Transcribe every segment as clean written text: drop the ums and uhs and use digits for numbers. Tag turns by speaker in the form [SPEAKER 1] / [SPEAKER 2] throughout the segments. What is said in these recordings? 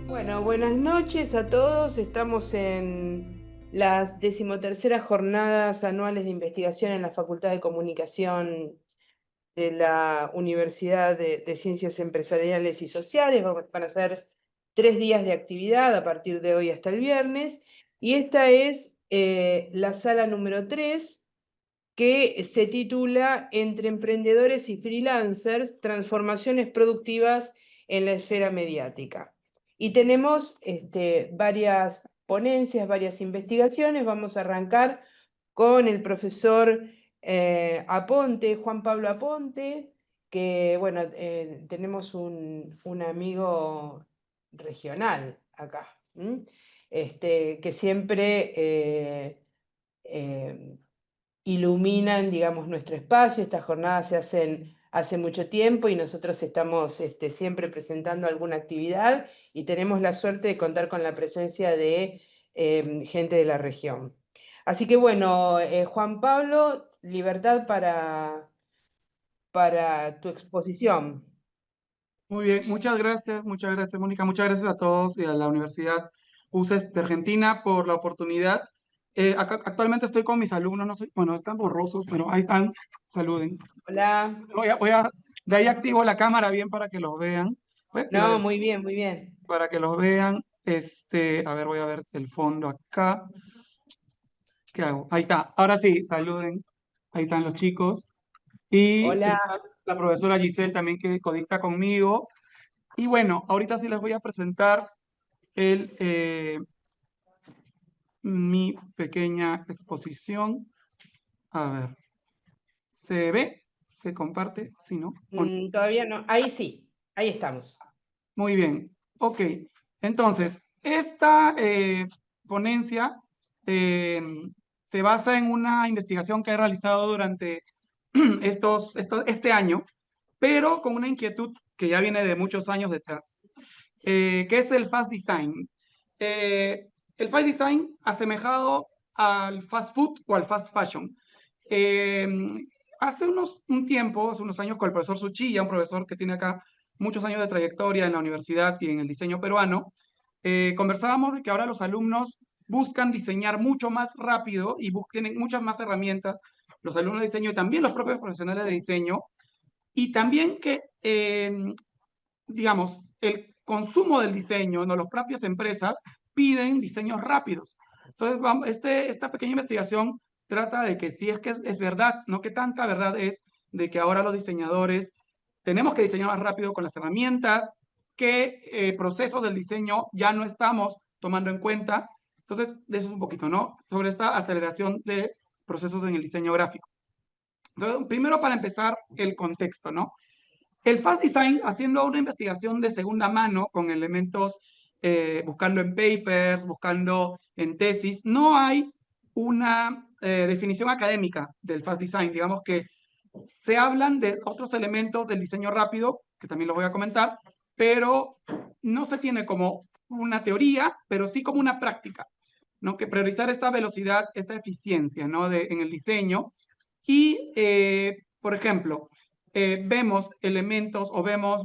[SPEAKER 1] Bueno, buenas noches a todos. Estamos en las decimoterceras jornadas anuales de investigación en la Facultad de Comunicación de la Universidad de Ciencias Empresariales y Sociales. Van a ser 3 días de actividad a partir de hoy hasta el viernes. Y esta es la sala número 3, que se titula Entre emprendedores y freelancers, transformaciones productivas en la esfera mediática. Y tenemos varias ponencias, varias investigaciones. Vamos a arrancar con el profesor Aponte, Juan Pablo Aponte, que bueno, tenemos un amigo regional acá, que siempre eh, iluminan, digamos, nuestro espacio. Estas jornadas se hacen hace mucho tiempo y nosotros estamos siempre presentando alguna actividad y tenemos la suerte de contar con la presencia de gente de la región. Así que bueno, Juan Pablo, libertad para tu exposición.
[SPEAKER 2] Muy bien, muchas gracias, Mónica, muchas gracias a todos y a la Universidad UCES de Argentina por la oportunidad. Actualmente estoy con mis alumnos, no sé, bueno, están borrosos, pero ahí están, saluden.
[SPEAKER 1] Hola.
[SPEAKER 2] De ahí activo la cámara bien para que los vean. Voy a activar
[SPEAKER 1] No, muy bien, muy bien.
[SPEAKER 2] para que los vean. A ver, voy a ver el fondo acá. ¿Qué hago? Ahí está, ahora sí, saluden. Ahí están los chicos. Y
[SPEAKER 1] Hola.
[SPEAKER 2] está la profesora Giselle también que codicta conmigo. Y bueno, ahorita sí les voy a presentar el, eh, mi pequeña exposición. A ver, ¿se ve? ¿Se comparte? Si no, ¿o no?
[SPEAKER 1] Todavía no. Ahí sí, ahí estamos.
[SPEAKER 2] Muy bien. Ok. Entonces, esta ponencia eh, se basa en una investigación que he realizado durante este año, pero con una inquietud que ya viene de muchos años detrás, que es el fast design. El fast design asemejado al fast food o al fast fashion. Eh, un tiempo, hace unos años, con el profesor Suchilla, un profesor que tiene acá muchos años de trayectoria en la universidad y en el diseño peruano, conversábamos de que ahora los alumnos buscan diseñar mucho más rápido y tienen muchas más herramientas, los alumnos de diseño y también los propios profesionales de diseño, y también que digamos, el consumo del diseño, ¿no? Las propias empresas piden diseños rápidos. Entonces, esta pequeña investigación trata de que si es que es verdad, no que tanta verdad es de que ahora los diseñadores tenemos que diseñar más rápido con las herramientas, que procesos del diseño ya no estamos tomando en cuenta. Entonces, de eso es un poquito, ¿no? Sobre esta aceleración de procesos en el diseño gráfico. Entonces, primero para empezar, el contexto, ¿no? El fast design, haciendo una investigación de segunda mano con elementos, buscando en papers, buscando en tesis, no hay una definición académica del fast design. Digamos que se hablan de otros elementos del diseño rápido, que también los voy a comentar, pero no se tiene como una teoría, pero sí como una práctica, ¿no? Que priorizar esta velocidad, esta eficiencia, ¿no? En el diseño. Y, por ejemplo, vemos elementos o vemos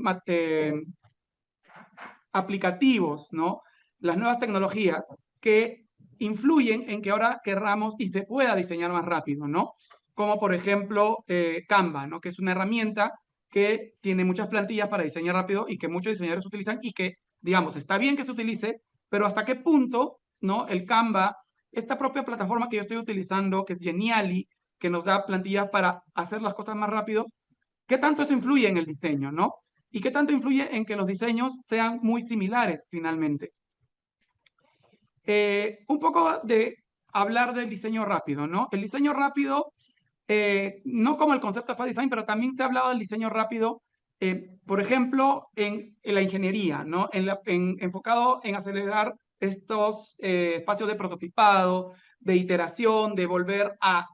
[SPEAKER 2] aplicativos, ¿no? Las nuevas tecnologías que influyen en que ahora querramos y se pueda diseñar más rápido, ¿no? Como por ejemplo Canva, ¿no? Que es una herramienta que tiene muchas plantillas para diseñar rápido y que muchos diseñadores utilizan y que, digamos, está bien que se utilice, pero hasta qué punto, ¿no? El Canva, esta propia plataforma que yo estoy utilizando, que es Geniali, que nos da plantillas para hacer las cosas más rápido, ¿qué tanto eso influye en el diseño, no? ¿Y qué tanto influye en que los diseños sean muy similares finalmente? Un poco de hablar del diseño rápido, ¿no? El diseño rápido, no como el concepto de fast design, pero también se ha hablado del diseño rápido, por ejemplo, en la ingeniería, ¿no? Enfocado en acelerar estos espacios de prototipado, de iteración, de volver a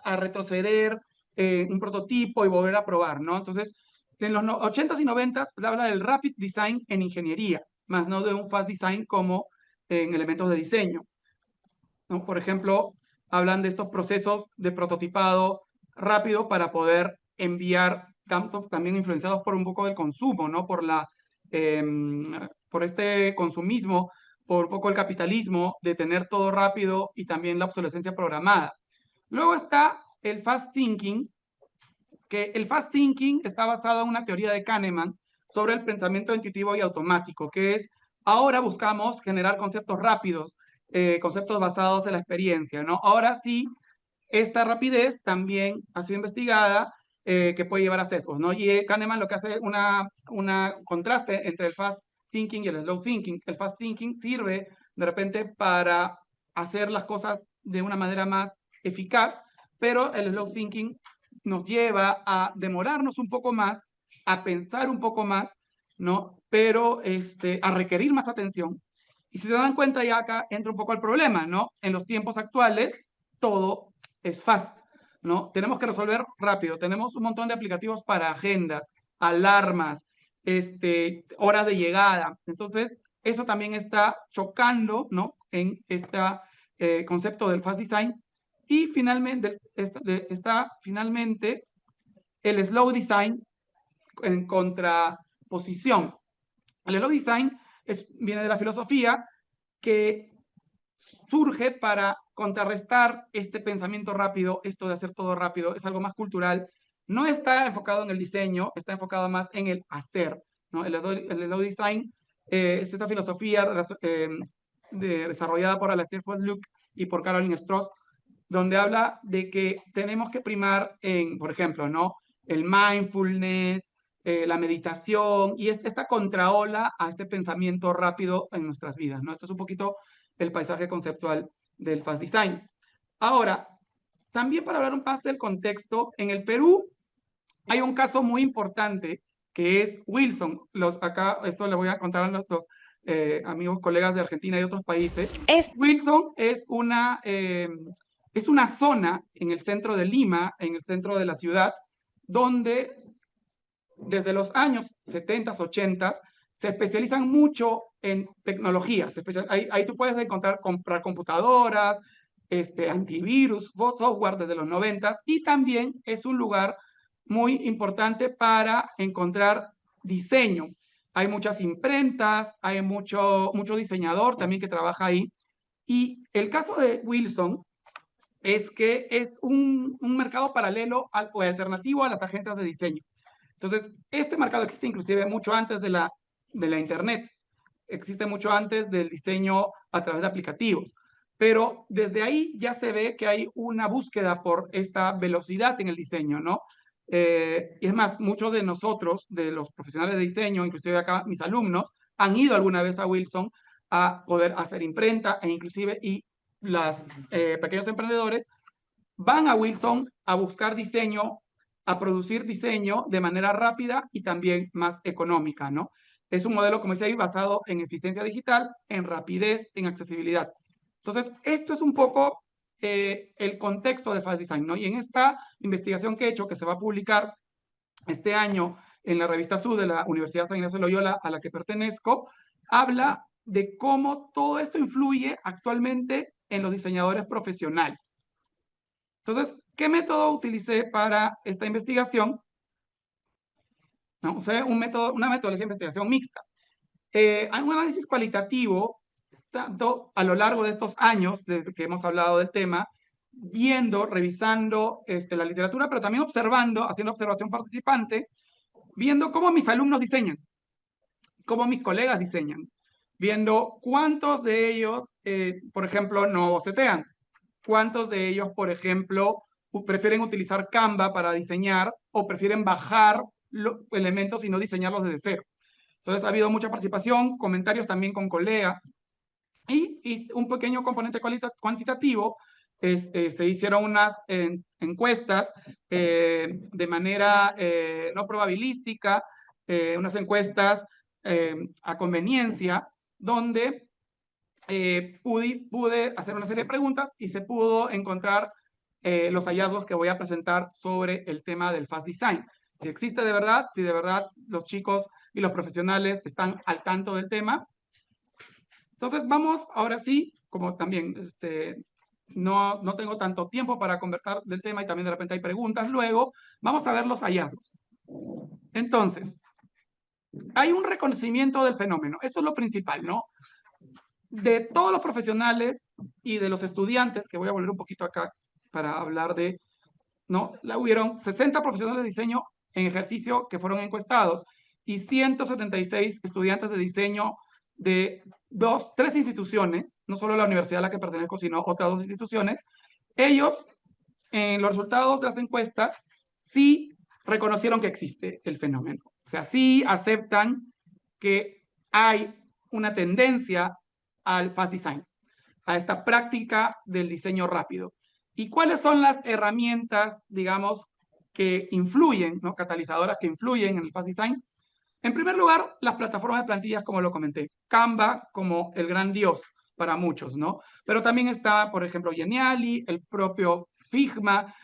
[SPEAKER 2] retroceder un prototipo y volver a probar, ¿no? Entonces, en los 80s y 90s se habla del rapid design en ingeniería, más no de un fast design como en elementos de diseño, ¿no? Por ejemplo, hablan de estos procesos de prototipado rápido para poder enviar, también influenciados por un poco del consumo, ¿no? Por la por este consumismo, por poco el capitalismo, de tener todo rápido y también la obsolescencia programada. Luego está el fast thinking, que el fast thinking está basado en una teoría de Kahneman sobre el pensamiento intuitivo y automático, que es ahora buscamos generar conceptos rápidos, conceptos basados en la experiencia, ¿no? Ahora sí, esta rapidez también ha sido investigada, que puede llevar a sesgos, ¿no? Y Kahneman lo que hace una contraste entre el fast thinking y el slow thinking. El fast thinking sirve de repente para hacer las cosas de una manera más eficaz, pero el slow thinking nos lleva a demorarnos un poco más, a pensar un poco más, ¿no? Pero a requerir más atención. Y si se dan cuenta, ya acá entra un poco el problema, ¿no? En los tiempos actuales, todo es fast, ¿no? Tenemos que resolver rápido. Tenemos un montón de aplicativos para agendas, alarmas, horas de llegada. Entonces, eso también está chocando, ¿no? En este concepto del fast design. Y finalmente está finalmente el slow design en contraposición. El slow design viene de la filosofía que surge para contrarrestar este pensamiento rápido, esto de hacer todo rápido, es algo más cultural. No está enfocado en el diseño, está enfocado más en el hacer, ¿no? El slow design es esta filosofía desarrollada por Alastair Luke y por Caroline Strauss, donde habla de que tenemos que primar en, por ejemplo, ¿no? El mindfulness, la meditación y esta contraola a este pensamiento rápido en nuestras vidas, ¿no? Esto es un poquito el paisaje conceptual del fast design. Ahora, también para hablar un poco del contexto, en el Perú hay un caso muy importante que es Wilson. Acá, esto le voy a contar a nuestros amigos, colegas de Argentina y otros países. Wilson es una zona en el centro de Lima, en el centro de la ciudad, donde desde los años 70, 80 se especializan mucho en tecnología. Ahí tú puedes comprar computadoras, antivirus, software desde los 90 y también es un lugar muy importante para encontrar diseño. Hay muchas imprentas, hay mucho diseñador también que trabaja ahí. Y el caso de Wilson es que es un mercado paralelo o alternativo a las agencias de diseño. Entonces, este mercado existe inclusive mucho antes de la Internet, existe mucho antes del diseño a través de aplicativos, pero desde ahí ya se ve que hay una búsqueda por esta velocidad en el diseño, ¿no? Y es más, muchos de nosotros, de los profesionales de diseño, inclusive acá mis alumnos, han ido alguna vez a Wilson a poder hacer imprenta e inclusive los pequeños emprendedores van a Wilson a buscar diseño, a producir diseño de manera rápida y también más económica, ¿no? Es un modelo, como dice ahí, basado en eficiencia digital, en rapidez, en accesibilidad. Entonces, esto es un poco el contexto de Fast Design, ¿no? Y en esta investigación que he hecho, que se va a publicar este año en la revista SUD de la Universidad San Ignacio de Loyola, a la que pertenezco, habla de cómo todo esto influye actualmente en los diseñadores profesionales. Entonces, ¿qué método utilicé para esta investigación? ¿No? Usé una metodología de investigación mixta. Hay un análisis cualitativo, tanto a lo largo de estos años, desde que hemos hablado del tema, viendo, revisando la literatura, pero también observando, haciendo observación participante, viendo cómo mis alumnos diseñan, cómo mis colegas diseñan, viendo cuántos de ellos, por ejemplo, no bocetean, cuántos de ellos, por ejemplo, prefieren utilizar Canva para diseñar o prefieren bajar elementos y no diseñarlos desde cero. Entonces ha habido mucha participación, comentarios también con colegas y un pequeño componente cuantitativo. Se hicieron unas encuestas de manera no probabilística, unas encuestas a conveniencia, donde pude hacer una serie de preguntas y se pudo encontrar los hallazgos que voy a presentar sobre el tema del fast design. Si existe de verdad, si de verdad los chicos y los profesionales están al tanto del tema. Entonces vamos, ahora sí, como también no tengo tanto tiempo para conversar del tema y también de repente hay preguntas luego, vamos a ver los hallazgos. Entonces, hay un reconocimiento del fenómeno. Eso es lo principal, ¿no? De todos los profesionales y de los estudiantes, que voy a volver un poquito acá para hablar de, ¿no? Hubieron 60 profesionales de diseño en ejercicio que fueron encuestados y 176 estudiantes de diseño de tres instituciones, no solo la universidad a la que pertenezco, sino otras dos instituciones. Ellos, en los resultados de las encuestas, sí reconocieron que existe el fenómeno. O sea, sí aceptan que hay una tendencia al fast design, a esta práctica del diseño rápido. ¿Y cuáles son las herramientas, digamos, que influyen, ¿no? Catalizadoras que influyen en el fast design? En primer lugar, las plataformas de plantillas, como lo comenté. Canva como el gran dios para muchos, ¿no? Pero también está, por ejemplo, Geniali, el propio Figma.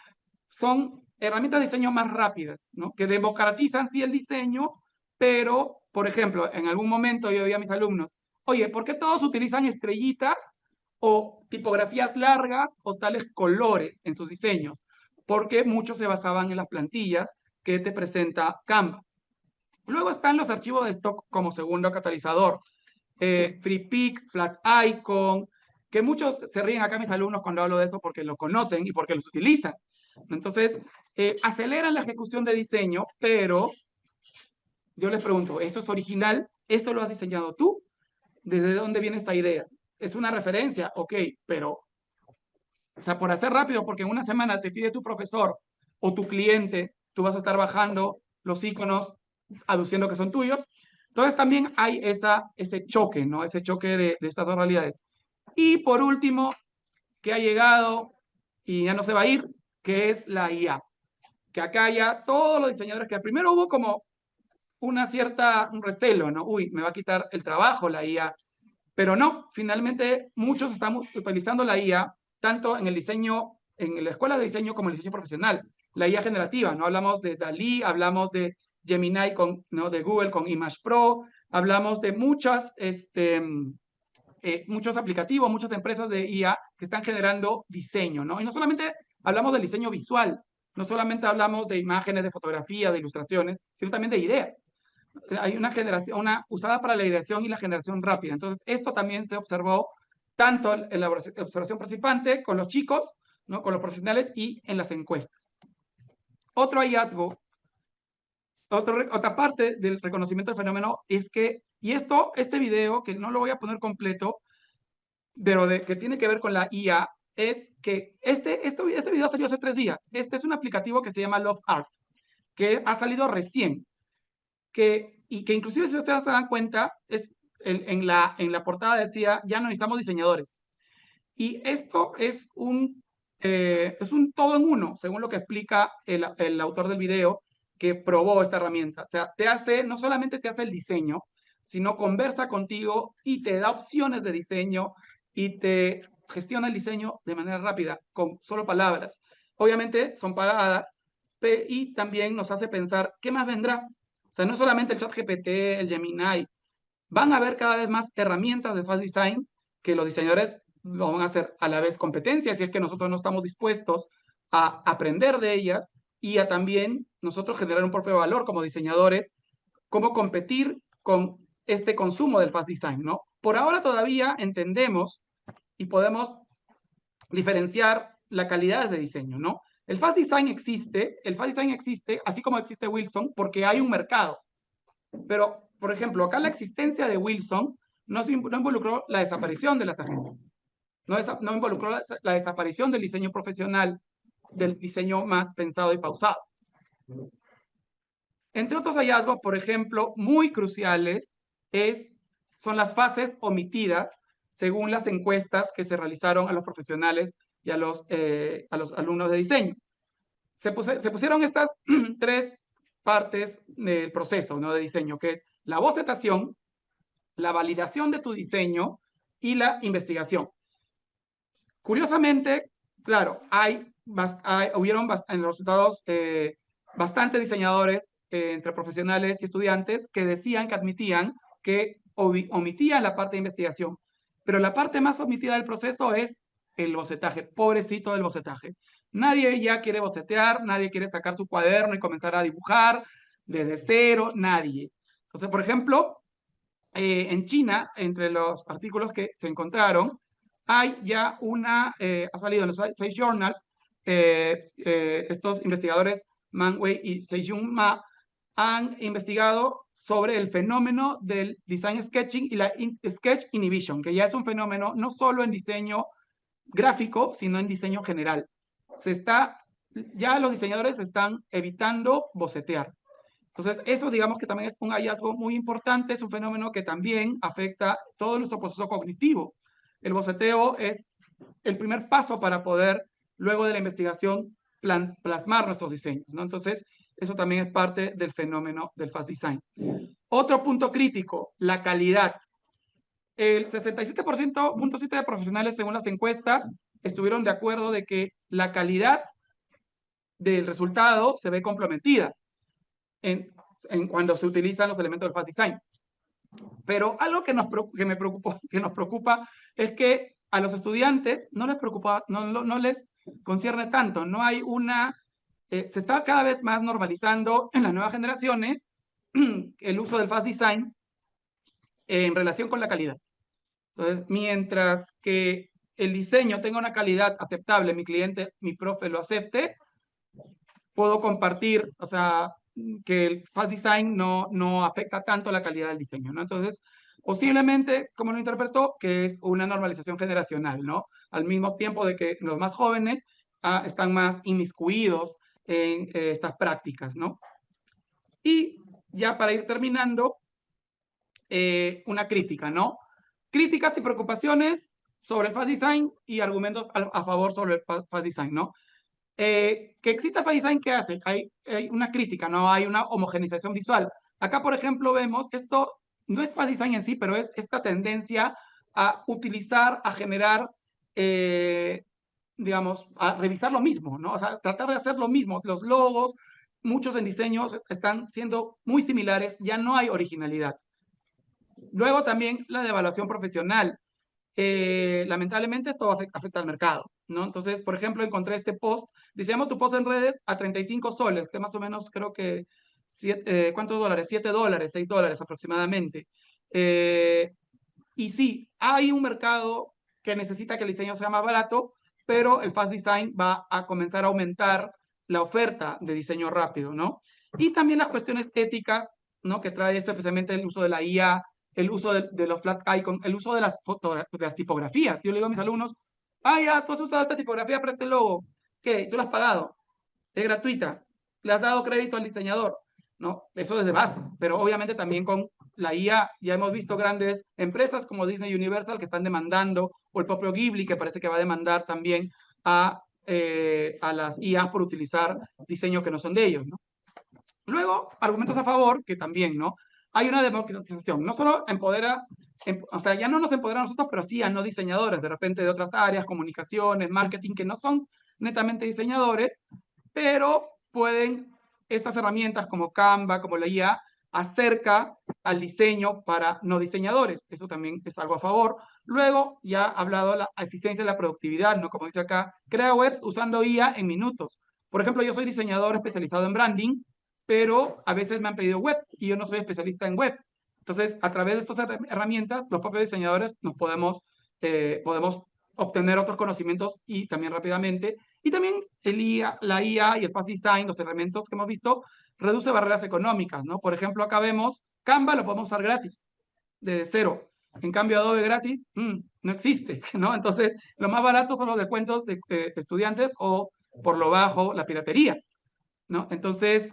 [SPEAKER 2] Son herramientas de diseño más rápidas, ¿no? Que democratizan sí el diseño, pero, por ejemplo, en algún momento yo veía a mis alumnos, oye, ¿por qué todos utilizan estrellitas o tipografías largas o tales colores en sus diseños? Porque muchos se basaban en las plantillas que te presenta Canva. Luego están los archivos de stock como segundo catalizador. FreePic, Flat Icon, que muchos se ríen acá mis alumnos cuando hablo de eso porque lo conocen y porque los utilizan. Entonces, aceleran la ejecución de diseño, pero yo les pregunto, ¿eso es original? ¿Eso lo has diseñado tú? ¿Desde dónde viene esta idea? ¿Es una referencia? Ok, pero, o sea, por hacer rápido, porque en una semana te pide tu profesor o tu cliente, tú vas a estar bajando los iconos aduciendo que son tuyos. Entonces también hay ese choque, ¿no? Ese choque de estas dos realidades. Y por último, que ha llegado y ya no se va a ir, que es la IA. Que acá ya todos los diseñadores, que primero hubo como un recelo, ¿no? Uy, me va a quitar el trabajo la IA. Pero no, finalmente muchos estamos utilizando la IA tanto en el diseño, en la escuela de diseño como en el diseño profesional. La IA generativa, ¿no? Hablamos de DALI, hablamos de Gemini, ¿no? De Google con Image Pro, hablamos de muchos aplicativos, muchas empresas de IA que están generando diseño, ¿no? Y no solamente hablamos del diseño visual, no solamente hablamos de imágenes, de fotografía, de ilustraciones, sino también de ideas. Hay una generación, una usada para la ideación y la generación rápida. Entonces, esto también se observó tanto en la observación participante con los chicos, ¿no? Con los profesionales y en las encuestas. Otro hallazgo, otra parte del reconocimiento del fenómeno es que, y este video, que no lo voy a poner completo, pero que tiene que ver con la IA, es que este video salió hace 3 días. Este es un aplicativo que se llama Love Art, que ha salido recién, y que inclusive si ustedes se dan cuenta, en la portada decía, ya no necesitamos diseñadores. Y esto es un todo en uno, según lo que explica el autor del video que probó esta herramienta. O sea, no solamente te hace el diseño, sino conversa contigo y te da opciones de diseño y te gestiona el diseño de manera rápida, con solo palabras. Obviamente son pagadas y también nos hace pensar, ¿qué más vendrá? O sea, no solamente el ChatGPT, el Gemini, van a haber cada vez más herramientas de fast design que los diseñadores lo van a hacer a la vez competencia, si es que nosotros no estamos dispuestos a aprender de ellas y a también nosotros generar un propio valor como diseñadores, cómo competir con este consumo del fast design, ¿no? Por ahora todavía entendemos y podemos diferenciar la calidad de diseño, ¿no? El fast design existe, así como existe Wilson, porque hay un mercado. Pero, por ejemplo, acá la existencia de Wilson no involucró la desaparición de las agencias, no involucró la desaparición del diseño profesional, del diseño más pensado y pausado. Entre otros hallazgos, por ejemplo, muy cruciales, son las fases omitidas según las encuestas que se realizaron a los profesionales y a los alumnos de diseño. Se pusieron estas 3 partes del proceso, ¿no? De diseño, que es la bocetación, la validación de tu diseño y la investigación. Curiosamente, claro, hubieron en los resultados bastantes diseñadores entre profesionales y estudiantes que decían, que admitían que omitían la parte de investigación. Pero la parte más omitida del proceso es el bocetaje. Pobrecito del bocetaje. Nadie ya quiere bocetear, nadie quiere sacar su cuaderno y comenzar a dibujar desde cero, nadie. Entonces, por ejemplo, en China, entre los artículos que se encontraron, hay ya ha salido en los Science Journals, estos investigadores Man Wei y Seijun Ma han investigado sobre el fenómeno del design sketching y la sketch inhibition, que ya es un fenómeno no solo en diseño gráfico, sino en diseño general. Ya los diseñadores están evitando bocetear. Entonces, eso digamos que también es un hallazgo muy importante, es un fenómeno que también afecta todo nuestro proceso cognitivo. El boceteo es el primer paso para poder, luego de la investigación, plasmar nuestros diseños, ¿no? Entonces, eso también es parte del fenómeno del fast design. Otro punto crítico, la calidad. El 67.7% de profesionales, según las encuestas, estuvieron de acuerdo de que la calidad del resultado se ve comprometida cuando se utilizan los elementos del fast design. Pero algo que nos preocupa es que a los estudiantes no les preocupa, no les concierne tanto. No hay se está cada vez más normalizando en las nuevas generaciones el uso del fast design en relación con la calidad. Entonces, mientras que el diseño tenga una calidad aceptable, mi cliente, mi profe lo acepte, puedo compartir, o sea, que el fast design no afecta tanto la calidad del diseño, ¿no? Entonces, posiblemente, como lo interpretó, que es una normalización generacional, ¿no? Al mismo tiempo de que los más jóvenes están más inmiscuidos en estas prácticas, ¿no? Y ya para ir terminando, una crítica, ¿no? Críticas y preocupaciones sobre el fast design y argumentos a favor sobre el fast design, ¿no? Que exista fast design, ¿qué hace? Hay una crítica, no hay una homogenización visual. Acá, por ejemplo, vemos esto no es fast design en sí, pero es esta tendencia a utilizar, a generar, digamos, a revisar lo mismo, ¿no? O sea, tratar de hacer lo mismo. Los logos, muchos en diseños están siendo muy similares, ya no hay originalidad. Luego también la devaluación profesional. Lamentablemente esto afecta al mercado, ¿no? Entonces, por ejemplo, encontré este post, diseñamos tu post en redes a 35 soles, que más o menos creo que, ¿cuántos dólares? $7, $6 aproximadamente. Y sí, hay un mercado que necesita que el diseño sea más barato, pero el fast design va a comenzar a aumentar la oferta de diseño rápido, ¿no? Y también las cuestiones éticas, ¿no? Que trae esto, especialmente el uso de la IA, el uso de los flat icon, el uso de las tipografías. Yo le digo a mis alumnos, ya, tú has usado esta tipografía para este logo. ¿Qué? ¿Tú la has pagado? Es gratuita. ¿Le has dado crédito al diseñador? ¿No? Eso desde base, pero obviamente también con la IA ya hemos visto grandes empresas como Disney Universal que están demandando, o el propio Ghibli que parece que va a demandar también a las IA por utilizar diseños que no son de ellos, ¿no? Luego, argumentos a favor, que también, ¿no? Hay una democratización, no solo empodera, o sea, ya no nos empodera a nosotros, pero sí a no diseñadores, de repente de otras áreas, comunicaciones, marketing, que no son netamente diseñadores, pero pueden, estas herramientas como Canva, como la IA, acerca al diseño para no diseñadores. Eso también es algo a favor. Luego, ya ha hablado de la eficiencia y la productividad, ¿no? Como dice acá, crea webs usando IA en minutos. Por ejemplo, yo soy diseñador especializado en branding, pero a veces me han pedido web y yo no soy especialista en web. Entonces, a través de estas herramientas, los propios diseñadores podemos obtener otros conocimientos y también rápidamente. Y también la IA y el fast design, los elementos que hemos visto, reduce barreras económicas, ¿no? Por ejemplo, acá vemos Canva lo podemos usar gratis, de cero. En cambio, Adobe gratis, no existe, ¿no? Entonces, lo más barato son los descuentos de estudiantes o, por lo bajo, la piratería, ¿no? Entonces,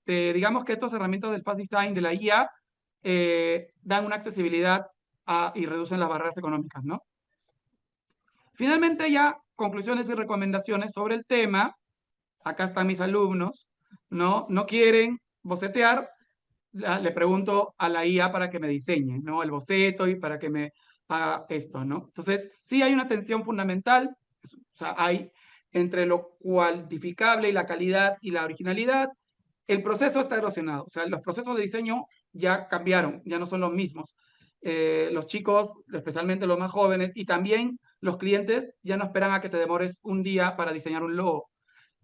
[SPEAKER 2] digamos que estas herramientas del fast design, de la IA, dan una accesibilidad y reducen las barreras económicas, ¿no? Finalmente, ya conclusiones y recomendaciones sobre el tema. Acá están mis alumnos, ¿no? No quieren bocetear, le pregunto a la IA para que me diseñe, ¿no? El boceto y para que me haga esto, ¿no? Entonces, sí hay una tensión fundamental, o sea, hay entre lo cuantificable y la calidad y la originalidad. El proceso está erosionado, o sea, los procesos de diseño ya cambiaron, ya no son los mismos. Los chicos, especialmente los más jóvenes, y también los clientes, ya no esperan a que te demores un día para diseñar un logo.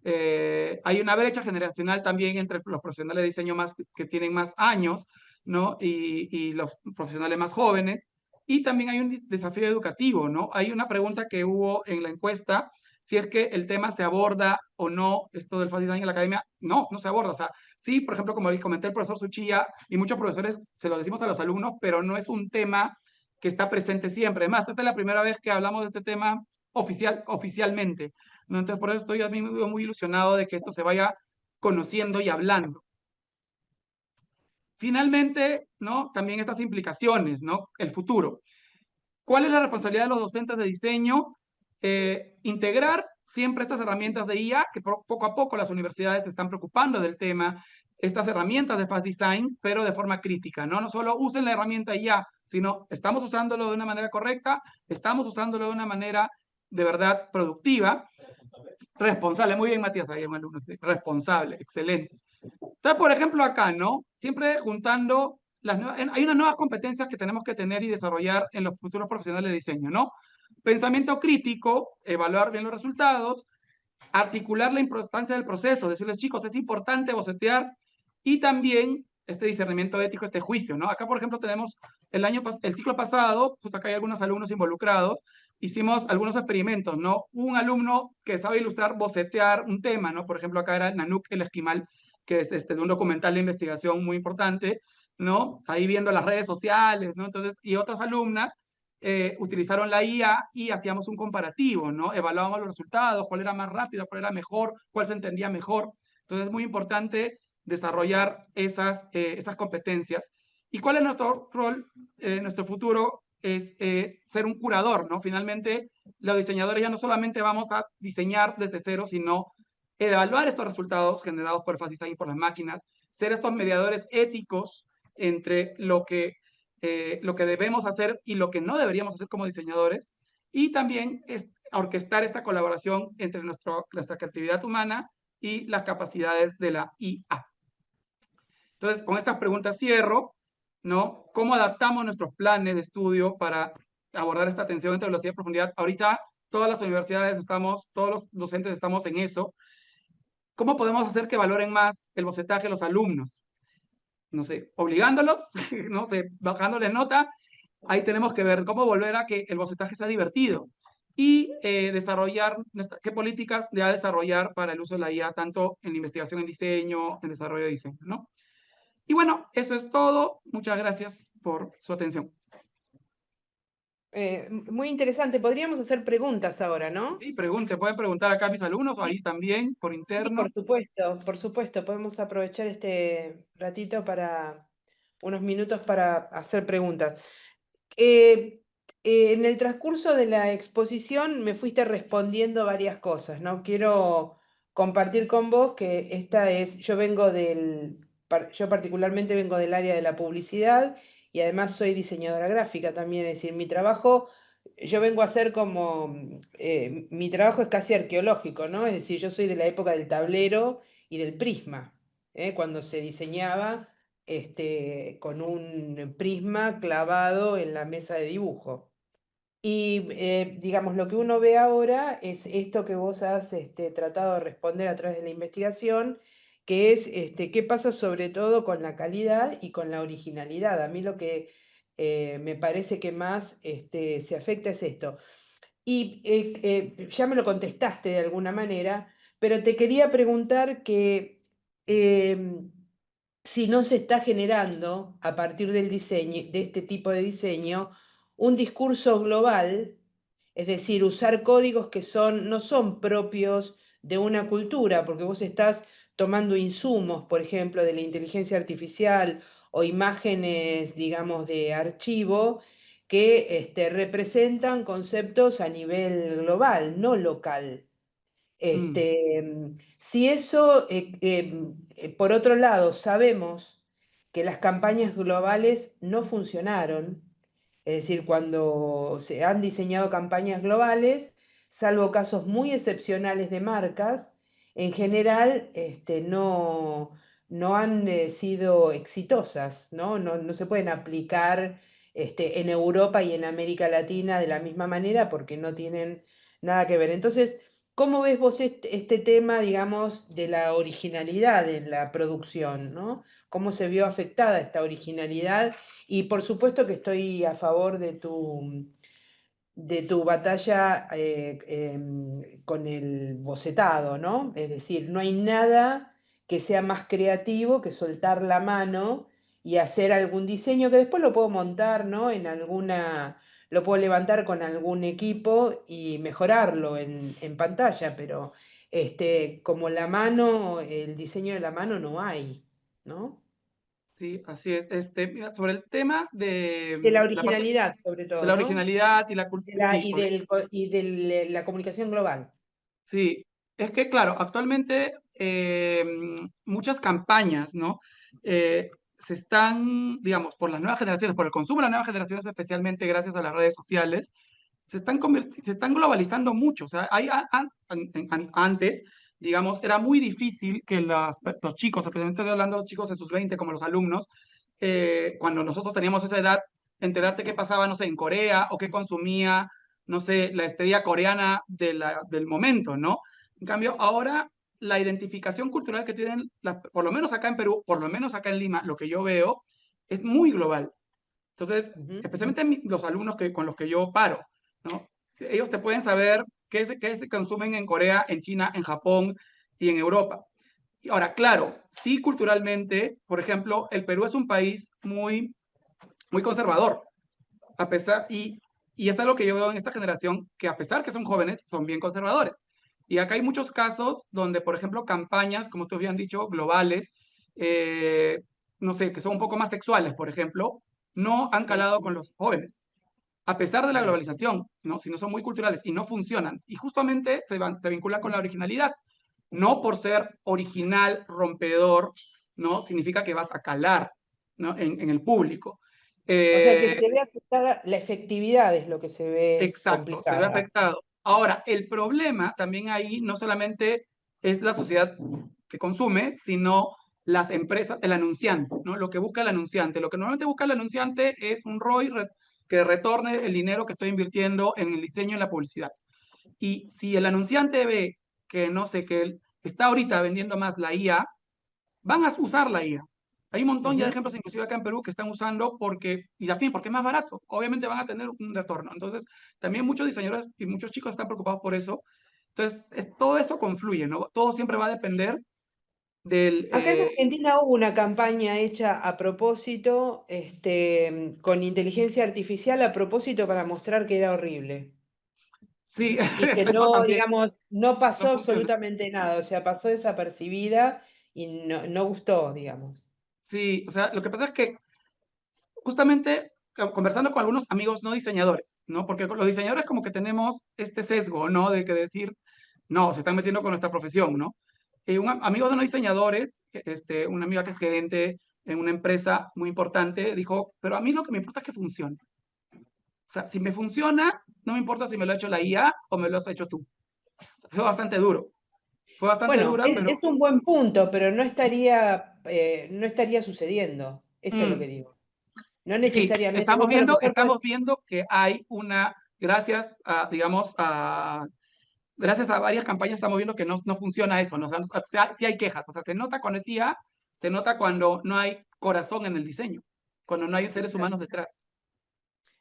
[SPEAKER 2] Hay una brecha generacional también entre los profesionales de diseño que tienen más años, ¿no? Y los profesionales más jóvenes. Y también hay un desafío educativo, ¿no? Hay una pregunta que hubo en la encuesta, si es que el tema se aborda o no, esto del fascismo en la academia. No, no se aborda. O sea, sí, por ejemplo, como comenté el profesor Suchilla, y muchos profesores se lo decimos a los alumnos, pero no es un tema que está presente siempre. Además, esta es la primera vez que hablamos de este tema oficialmente, ¿no? Entonces, por eso estoy muy ilusionado de que esto se vaya conociendo y hablando. Finalmente, ¿no? También estas implicaciones, ¿no? El futuro. ¿Cuál es la responsabilidad de los docentes de diseño? Integrar siempre estas herramientas de IA, que poco a poco las universidades se están preocupando del tema, estas herramientas de Fast Design, pero de forma crítica, ¿no? No solo usen la herramienta IA, sino estamos usándolo de una manera correcta, estamos usándolo de una manera de verdad productiva, responsable. Muy bien, Matías, ahí es un alumno, responsable, excelente. Entonces, por ejemplo, acá, ¿no? Siempre juntando hay unas nuevas competencias que tenemos que tener y desarrollar en los futuros profesionales de diseño, ¿no? Pensamiento crítico, evaluar bien los resultados, articular la importancia del proceso, decirles, chicos, es importante bocetear, y también este discernimiento ético, este juicio, ¿no? Acá, por ejemplo, tenemos el ciclo pasado, justo acá hay algunos alumnos involucrados, hicimos algunos experimentos, ¿no? Un alumno que sabe ilustrar, bocetear un tema, ¿no? Por ejemplo, acá era Nanook el Esquimal, que es de un documental de investigación muy importante, ¿no? Ahí viendo las redes sociales, ¿no? Entonces, y otras alumnas utilizaron la IA y hacíamos un comparativo, ¿no? Evaluábamos los resultados, cuál era más rápido, cuál era mejor, cuál se entendía mejor. Entonces es muy importante desarrollar esas competencias. ¿Y cuál es nuestro rol, nuestro futuro? Es ser un curador, ¿no? Finalmente, los diseñadores ya no solamente vamos a diseñar desde cero, sino evaluar estos resultados generados por el Fast Design y por las máquinas, ser estos mediadores éticos entre lo que debemos hacer y lo que no deberíamos hacer como diseñadores, y también es orquestar esta colaboración entre nuestra creatividad humana y las capacidades de la IA. Entonces, con estas preguntas cierro, ¿no? ¿Cómo adaptamos nuestros planes de estudio para abordar esta tensión entre velocidad y profundidad? Ahorita todas las universidades todos los docentes estamos en eso. ¿Cómo podemos hacer que valoren más el bocetaje de los alumnos? No sé, obligándolos, no sé, bajándoles nota. Ahí tenemos que ver cómo volver a que el bocetaje sea divertido y desarrollar qué políticas de desarrollar para el uso de la IA, tanto en investigación en diseño, en desarrollo de diseño, ¿no? Y bueno, eso es todo. Muchas gracias por su atención.
[SPEAKER 1] Muy interesante. Podríamos hacer preguntas ahora, ¿no?
[SPEAKER 2] Sí, pueden preguntar acá a mis alumnos o
[SPEAKER 1] Sí,
[SPEAKER 2] ahí también por
[SPEAKER 1] sí,
[SPEAKER 2] interno.
[SPEAKER 1] por supuesto. Podemos aprovechar este ratito para unos minutos para hacer preguntas. Eh, en el transcurso de la exposición me fuiste respondiendo varias cosas, ¿no? Quiero compartir con vos que yo particularmente vengo del área de la publicidad y además soy diseñadora gráfica también, es decir, mi trabajo, yo vengo a hacer mi trabajo es casi arqueológico, ¿no? Es decir, yo soy de la época del tablero y del prisma, cuando se diseñaba con un prisma clavado en la mesa de dibujo. Y digamos, lo que uno ve ahora es esto que vos has tratado de responder a través de la investigación, que es qué pasa sobre todo con la calidad y con la originalidad. A mí lo que me parece que más se afecta es esto. Y ya me lo contestaste de alguna manera, pero te quería preguntar que em, si no se está generando a partir del diseño, de este tipo de diseño, un discurso global, es decir, usar códigos que no son propios de una cultura, porque vos estás tomando insumos, por ejemplo, de la inteligencia artificial o imágenes, digamos, de archivo, que representan conceptos a nivel global, no local.
[SPEAKER 2] Mm,
[SPEAKER 1] Si eso, por otro lado, sabemos que las campañas globales no funcionaron, es decir, cuando se han diseñado campañas globales, salvo casos muy excepcionales de marcas, en general no han sido exitosas, ¿no? No se pueden aplicar en Europa y en América Latina de la misma manera porque no tienen nada que ver. Entonces, ¿cómo ves vos este tema, digamos, de la originalidad en la producción, ¿no? cómo se vio afectada esta originalidad. Y por supuesto que estoy a favor de tu batalla con el bocetado, ¿no? Es decir, no hay nada que sea más creativo que soltar la mano y hacer algún diseño que después lo puedo montar, ¿no? Lo puedo levantar con algún equipo y mejorarlo en pantalla, pero como la mano, el diseño de la mano no hay, ¿no?
[SPEAKER 2] Sí, así es. Mira, sobre el tema de
[SPEAKER 1] De la
[SPEAKER 2] la parte
[SPEAKER 1] originalidad, sobre
[SPEAKER 2] de
[SPEAKER 1] todo,
[SPEAKER 2] la
[SPEAKER 1] ¿no?
[SPEAKER 2] originalidad y la cultura, sí,
[SPEAKER 1] Y de la comunicación global.
[SPEAKER 2] sí, es que claro, actualmente muchas campañas, ¿no? Se están, digamos, por las nuevas generaciones, por el consumo de las nuevas generaciones, especialmente gracias a las redes sociales, se están globalizando mucho. O sea, antes, digamos, era muy difícil que los chicos, especialmente estoy hablando de chicos de sus 20, como los alumnos, cuando nosotros teníamos esa edad, enterarte qué pasaba, no sé, en Corea o qué consumía, no sé, la estrella coreana del momento, ¿no? En cambio, ahora la identificación cultural que tienen, por lo menos acá en Perú, por lo menos acá en Lima, lo que yo veo, es muy global. Entonces,
[SPEAKER 1] Ujú.
[SPEAKER 2] especialmente los alumnos con los que yo paro, ¿no? Ellos te pueden saber qué se consumen en Corea, en China, en Japón y en Europa. Y ahora, claro, sí culturalmente, por ejemplo, el Perú es un país muy conservador, y es algo que yo veo en esta generación, que a pesar que son jóvenes, son bien conservadores. Y acá hay muchos casos donde, por ejemplo, campañas, como tú habían dicho, globales, eh, no sé, que son un poco más sexuales, por ejemplo, no han
[SPEAKER 1] Sí,
[SPEAKER 2] calado con los jóvenes, a pesar de la
[SPEAKER 1] claro.
[SPEAKER 2] globalización, ¿no? Si no son muy culturales y no funcionan. Y justamente se vincula con la originalidad. No por ser original, rompedor, ¿no? Significa que vas a calar, ¿no? En el público.
[SPEAKER 1] O sea que
[SPEAKER 2] Eh,
[SPEAKER 1] se ve afectada, la efectividad es lo que se ve
[SPEAKER 2] Exacto, se ve
[SPEAKER 1] complicada.
[SPEAKER 2] afectado. Ahora, el problema también ahí no solamente es la sociedad que consume, sino las empresas, el anunciante, ¿no? Lo que busca el anunciante. Lo que normalmente busca el anunciante es un ROI que retorne el dinero que estoy invirtiendo en el diseño y en la publicidad. Y si el anunciante ve que, no sé, que él está ahorita vendiendo más la IA, van a usar la IA. Hay un montón ya de
[SPEAKER 1] Ujú.
[SPEAKER 2] ejemplos, inclusive acá en Perú, que están usando y también porque es más barato. Obviamente van a tener un retorno. Entonces, también muchos diseñadores y muchos chicos están preocupados por eso. Entonces, todo eso confluye, ¿no? Todo siempre va a depender del...
[SPEAKER 1] Acá en Argentina hubo una campaña hecha a propósito, con inteligencia artificial a propósito para mostrar que era horrible.
[SPEAKER 2] sí,
[SPEAKER 1] Y que
[SPEAKER 2] eso
[SPEAKER 1] no,
[SPEAKER 2] también
[SPEAKER 1] digamos, no
[SPEAKER 2] no
[SPEAKER 1] pasó
[SPEAKER 2] funciona.
[SPEAKER 1] absolutamente nada, o sea, pasó desapercibida y no gustó, digamos.
[SPEAKER 2] Sí, o sea, lo que pasa es que justamente conversando con algunos amigos no diseñadores, ¿no? Porque con los diseñadores como que tenemos este sesgo, ¿no? De que decir, no, se están metiendo con nuestra profesión, ¿no? Amigos de no diseñadores, una amiga que es gerente en una empresa muy importante, dijo, pero a mí lo que me importa es que funcione. O sea, si me funciona, no me importa si me lo ha hecho la IA o me lo has hecho tú. O sea, fue bastante duro. Fue bastante
[SPEAKER 1] Bueno,
[SPEAKER 2] dura,
[SPEAKER 1] es
[SPEAKER 2] pero
[SPEAKER 1] un buen punto, pero no estaría sucediendo. Esto es lo que
[SPEAKER 2] mm,
[SPEAKER 1] digo. No
[SPEAKER 2] sí,
[SPEAKER 1] necesariamente, vos a lo mejor
[SPEAKER 2] estamos viendo que hay gracias a, digamos, gracias a varias campañas estamos viendo que no funciona eso, ¿no? O sea, sí hay quejas, o sea, se nota cuando es IA, se nota cuando no hay corazón en el diseño, cuando no hay seres humanos detrás.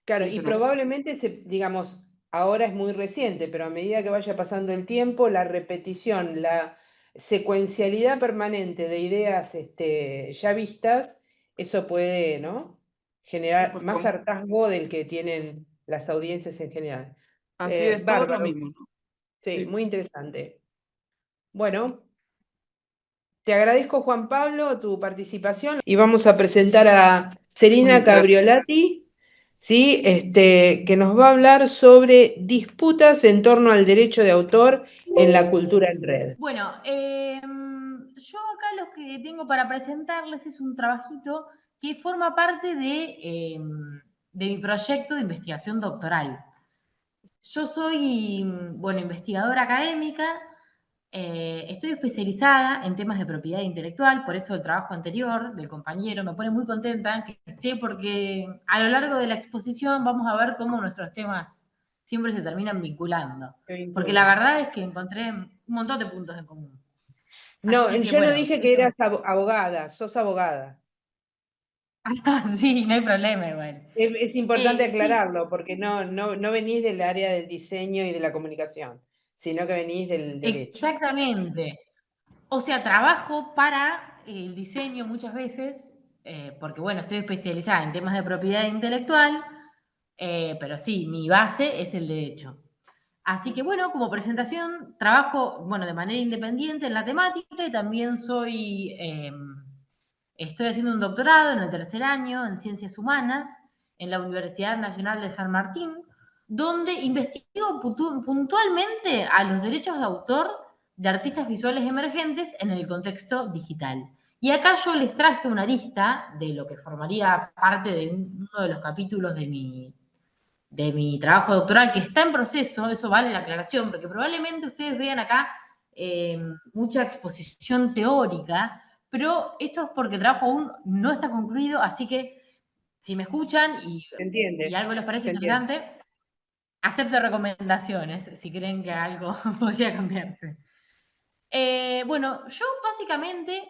[SPEAKER 1] claro,
[SPEAKER 2] Sí,
[SPEAKER 1] y
[SPEAKER 2] se nota.
[SPEAKER 1] probablemente, digamos, ahora es muy reciente, pero a medida que vaya pasando el tiempo, la repetición, la secuencialidad permanente de ideas ya vistas, eso puede, ¿no?
[SPEAKER 2] Sí,
[SPEAKER 1] Generar
[SPEAKER 2] pues
[SPEAKER 1] más hartazgo del que tienen las audiencias en general.
[SPEAKER 2] así es, todo lo
[SPEAKER 1] Bárbaro,
[SPEAKER 2] mismo, ¿no?
[SPEAKER 1] sí,
[SPEAKER 2] Sí,
[SPEAKER 1] muy interesante. Bueno, te agradezco, Juan Pablo, tu participación y vamos a presentar a Serena
[SPEAKER 2] gracias.
[SPEAKER 1] Cabriolati, ¿sí? Que nos va a hablar sobre disputas en torno al derecho de autor en la cultura en red.
[SPEAKER 3] Bueno, yo acá lo que tengo para presentarles es un trabajito que forma parte de mi proyecto de investigación doctoral. Yo soy, bueno, investigadora académica, estoy especializada en temas de propiedad intelectual, por eso el trabajo anterior del compañero me pone muy contenta que esté, porque a lo largo de la exposición vamos a ver cómo nuestros temas siempre se terminan vinculando,
[SPEAKER 1] Qué
[SPEAKER 3] porque la
[SPEAKER 1] vinculan.
[SPEAKER 3] verdad es que encontré un montón de puntos en común.
[SPEAKER 1] No,
[SPEAKER 3] Así que
[SPEAKER 1] yo no
[SPEAKER 3] bueno,
[SPEAKER 1] dije que
[SPEAKER 3] eso.
[SPEAKER 1] eras abogada, sos abogada.
[SPEAKER 3] Sí, no hay problema igual.
[SPEAKER 1] Es importante
[SPEAKER 3] Sí,
[SPEAKER 1] aclararlo, porque no venís del área del diseño y de la comunicación, sino que venís del derecho.
[SPEAKER 3] exactamente. O sea, trabajo para el diseño muchas veces, porque bueno, estoy especializada en temas de propiedad intelectual, pero sí, mi base es el derecho. Así que bueno, como presentación, trabajo, bueno, de manera independiente en la temática y también estoy haciendo un doctorado en el tercer año en Ciencias Humanas en la Universidad Nacional de San Martín, donde investigo puntualmente a los derechos de autor de artistas visuales emergentes en el contexto digital. Y acá yo les traje una lista de lo que formaría parte de uno de los capítulos de mi trabajo doctoral, que está en proceso, eso vale la aclaración, porque probablemente ustedes vean acá mucha exposición teórica, pero esto es porque el trabajo aún no está concluido, así que si me escuchan
[SPEAKER 1] ¿Se
[SPEAKER 3] y
[SPEAKER 1] entiende?
[SPEAKER 3] algo les parece
[SPEAKER 1] ¿Se entiende?
[SPEAKER 3] interesante, acepto recomendaciones si creen que algo podría cambiarse. Bueno, yo básicamente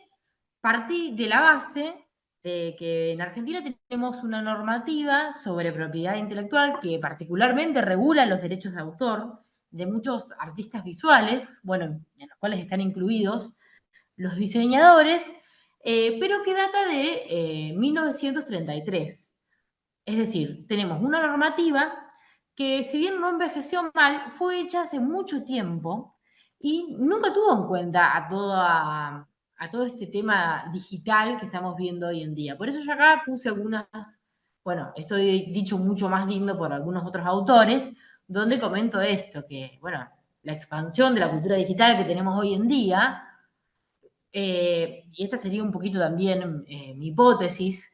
[SPEAKER 3] partí de la base de que en Argentina tenemos una normativa sobre propiedad intelectual que particularmente regula los derechos de autor de muchos artistas visuales, bueno, en los cuales están incluidos los diseñadores, pero que data de 1933. Es decir, tenemos una normativa que, si bien no envejeció mal, fue hecha hace mucho tiempo y nunca tuvo en cuenta a todo este tema digital que estamos viendo hoy en día. Por eso yo acá puse algunas, bueno, esto he dicho mucho más lindo por algunos otros autores, donde comento esto, que, bueno, la expansión de la cultura digital que tenemos hoy en día, y esta sería un poquito también mi hipótesis,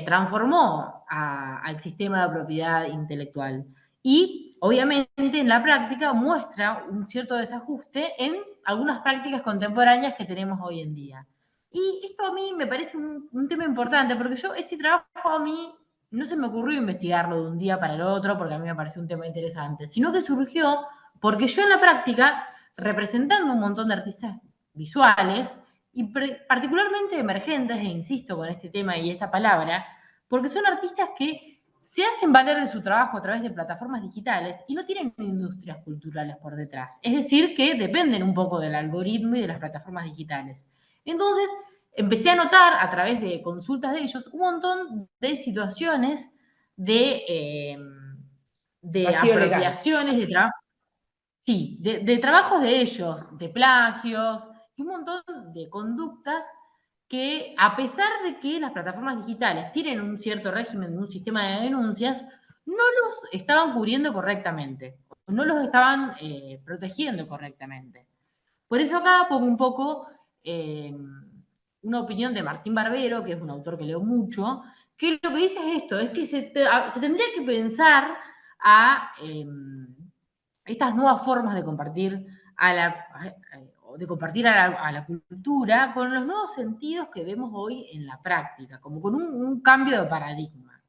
[SPEAKER 3] transformó al sistema de propiedad intelectual. Y obviamente en la práctica muestra un cierto desajuste en algunas prácticas contemporáneas que tenemos hoy en día. Y esto a mí me parece un tema importante, porque este trabajo a mí no se me ocurrió investigarlo de un día para el otro, porque a mí me pareció un tema interesante, sino que surgió porque yo en la práctica, representando un montón de artistas visuales, y particularmente emergentes, e insisto con este tema y esta palabra, porque son artistas que se hacen valer de su trabajo a través de plataformas digitales y no tienen industrias culturales por detrás. Es decir, que dependen un poco del algoritmo y de las plataformas digitales. Entonces, empecé a notar a través de consultas de ellos un montón de situaciones de
[SPEAKER 1] Vacío legal.
[SPEAKER 3] apropiaciones de trabajo. Sí, de trabajos de ellos, de plagios y un montón de conductas que, a pesar de que las plataformas digitales tienen un cierto régimen, un sistema de denuncias, no los estaban cubriendo correctamente, no los estaban protegiendo correctamente. Por eso acá pongo un poco eh, una opinión de Martín Barbero, que es un autor que leo mucho, que lo que dice es esto, es que se tendría que pensar a estas nuevas formas de compartir a la cultura con los nuevos sentidos que vemos hoy en la práctica, como con un cambio de paradigma.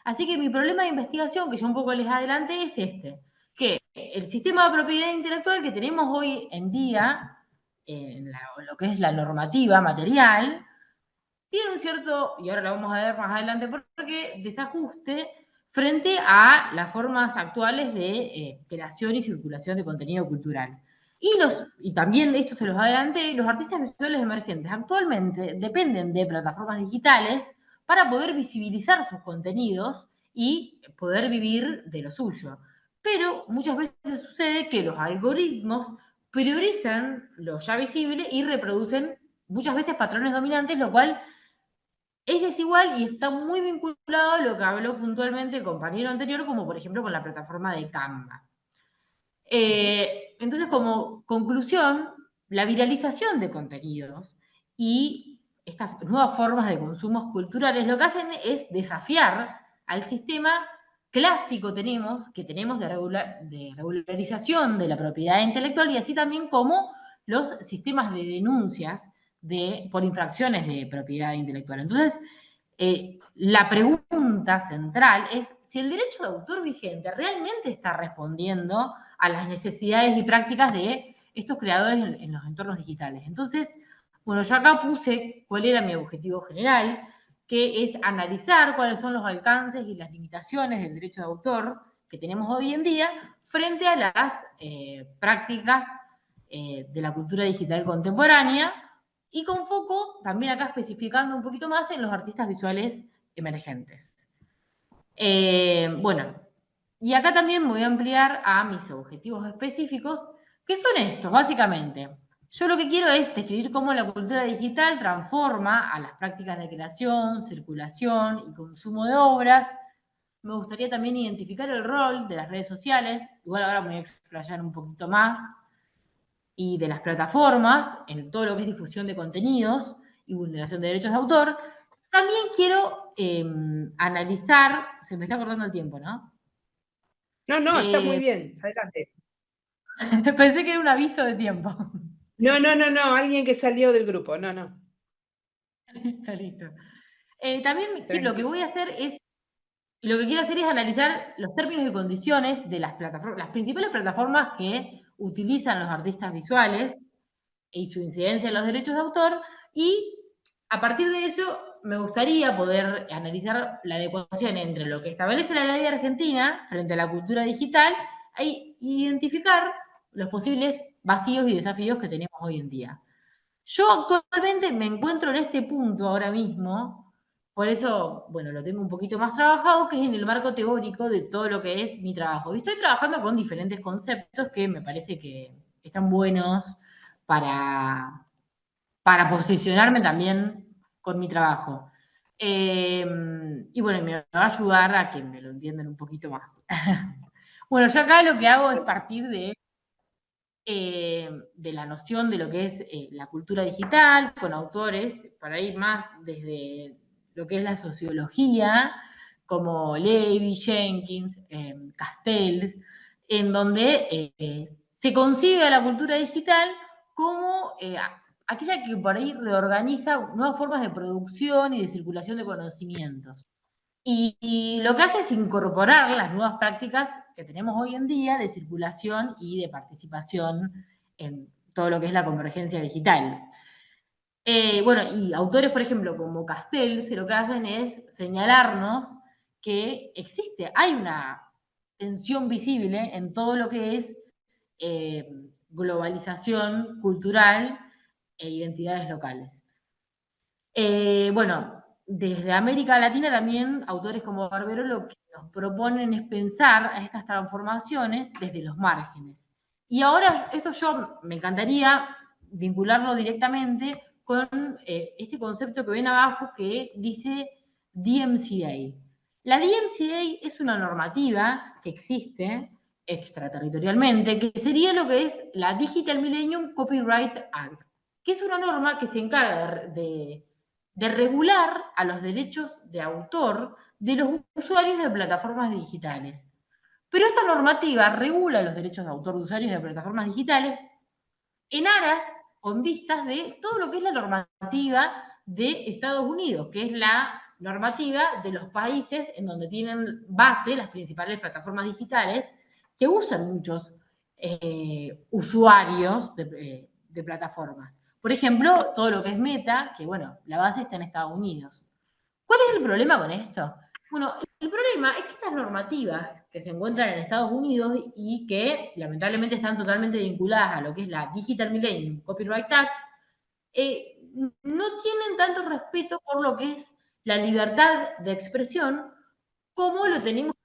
[SPEAKER 3] Así que mi problema de investigación, que yo un poco les adelanté, es este, que el sistema de propiedad intelectual que tenemos hoy en día, en lo que es la normativa material, tiene un cierto, y ahora lo vamos a ver más adelante, porque desajuste frente a las formas actuales de creación y circulación de contenido cultural. Y también esto se los adelanté, los artistas visuales emergentes actualmente dependen de plataformas digitales para poder visibilizar sus contenidos y poder vivir de lo suyo. Pero muchas veces sucede que los algoritmos priorizan lo ya visible y reproducen muchas veces patrones dominantes, lo cual es desigual y está muy vinculado a lo que habló puntualmente el compañero anterior, como por ejemplo con la plataforma de Canva. Entonces, como conclusión, la viralización de contenidos y estas nuevas formas de consumos culturales lo que hacen es desafiar al sistema clásico que tenemos de regularización de la propiedad intelectual y así también como los sistemas de denuncias por infracciones de propiedad intelectual. Entonces, la pregunta central es si el derecho de autor vigente realmente está respondiendo a las necesidades y prácticas de estos creadores en los entornos digitales. Entonces, bueno, yo acá puse cuál era mi objetivo general, que es analizar cuáles son los alcances y las limitaciones del derecho de autor que tenemos hoy en día frente a las prácticas de la cultura digital contemporánea, y con foco también acá especificando un poquito más en los artistas visuales emergentes. Bueno, y acá también me voy a ampliar a mis objetivos específicos, que son estos, básicamente. Yo lo que quiero es describir cómo la cultura digital transforma a las prácticas de creación, circulación y consumo de obras. Me gustaría también identificar el rol de las redes sociales, igual ahora me voy a explayar un poquito más, y de las plataformas en todo lo que es difusión de contenidos y vulneración de derechos de autor. También quiero analizar, se me está cortando el tiempo, ¿no?
[SPEAKER 1] No, está muy bien, adelante.
[SPEAKER 3] Pensé que era un aviso de tiempo.
[SPEAKER 1] No, alguien que salió del grupo, no.
[SPEAKER 3] Está listo. También lo que
[SPEAKER 1] Tranquilo.
[SPEAKER 3] voy a hacer es, lo que quiero hacer es analizar los términos y condiciones de las plataformas, las principales plataformas que utilizan los artistas visuales y su incidencia en los derechos de autor, y a partir de eso me gustaría poder analizar la adecuación entre lo que establece la ley de Argentina frente a la cultura digital e identificar los posibles vacíos y desafíos que tenemos hoy en día. Yo actualmente me encuentro en este punto ahora mismo, por eso, bueno, lo tengo un poquito más trabajado, que es en el marco teórico de todo lo que es mi trabajo. Y estoy trabajando con diferentes conceptos que me parece que están buenos para, para posicionarme también con mi trabajo. Y bueno, me va a ayudar a que me lo entiendan un poquito más. Bueno, yo acá lo que hago es partir de la noción de lo que es la cultura digital, con autores, para ir más desde lo que es la sociología, como Levy, Jenkins, Castells, en donde se concibe a la cultura digital como aquella que por ahí reorganiza nuevas formas de producción y de circulación de conocimientos. Y lo que hace es incorporar las nuevas prácticas que tenemos hoy en día de circulación y de participación en todo lo que es la convergencia digital. Bueno, y autores, por ejemplo, como Castells, lo que hacen es señalarnos que hay una tensión visible en todo lo que es globalización cultural e identidades locales. Bueno, desde América Latina también autores como Barbero lo que nos proponen es pensar a estas transformaciones desde los márgenes. Y ahora esto yo me encantaría vincularlo directamente con este concepto que ven abajo que dice DMCA. La DMCA es una normativa que existe extraterritorialmente, que sería lo que es la Digital Millennium Copyright Act, que es una norma que se encarga de regular a los derechos de autor de los usuarios de plataformas digitales. Pero esta normativa regula los derechos de autor de usuarios de plataformas digitales en aras o en vistas de todo lo que es la normativa de Estados Unidos, que es la normativa de los países en donde tienen base las principales plataformas digitales que usan muchos usuarios de plataformas. Por ejemplo, todo lo que es Meta, que bueno, la base está en Estados Unidos. ¿Cuál es el problema con esto? Bueno, el problema es que estas normativas que se encuentran en Estados Unidos y que lamentablemente están totalmente vinculadas a lo que es la Digital Millennium Copyright Act, no tienen tanto respeto por lo que es la libertad de expresión como lo tenemos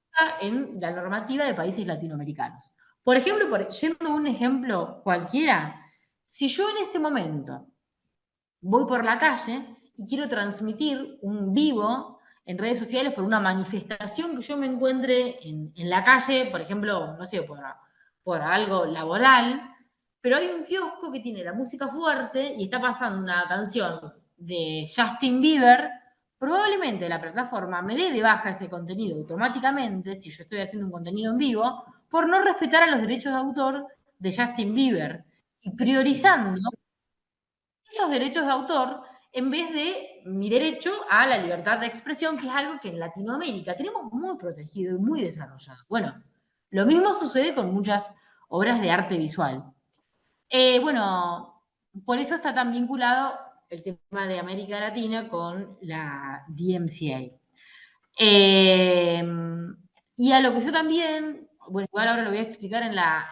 [SPEAKER 3] en la normativa de países latinoamericanos. Por ejemplo, yendo a un ejemplo cualquiera, si yo en este momento voy por la calle y quiero transmitir un vivo en redes sociales por una manifestación que yo me encuentre en la calle, por ejemplo, no sé, por algo laboral, pero hay un kiosco que tiene la música fuerte y está pasando una canción de Justin Bieber, probablemente la plataforma me dé de baja ese contenido automáticamente, si yo estoy haciendo un contenido en vivo, por no respetar a los derechos de autor de Justin Bieber y priorizando esos derechos de autor en vez de mi derecho a la libertad de expresión, que es algo que en Latinoamérica tenemos muy protegido y muy desarrollado. Bueno, lo mismo sucede con muchas obras de arte visual. Bueno, por eso está tan vinculado el tema de América Latina con la DMCA. Y a lo que yo también, bueno, igual ahora lo voy a explicar en la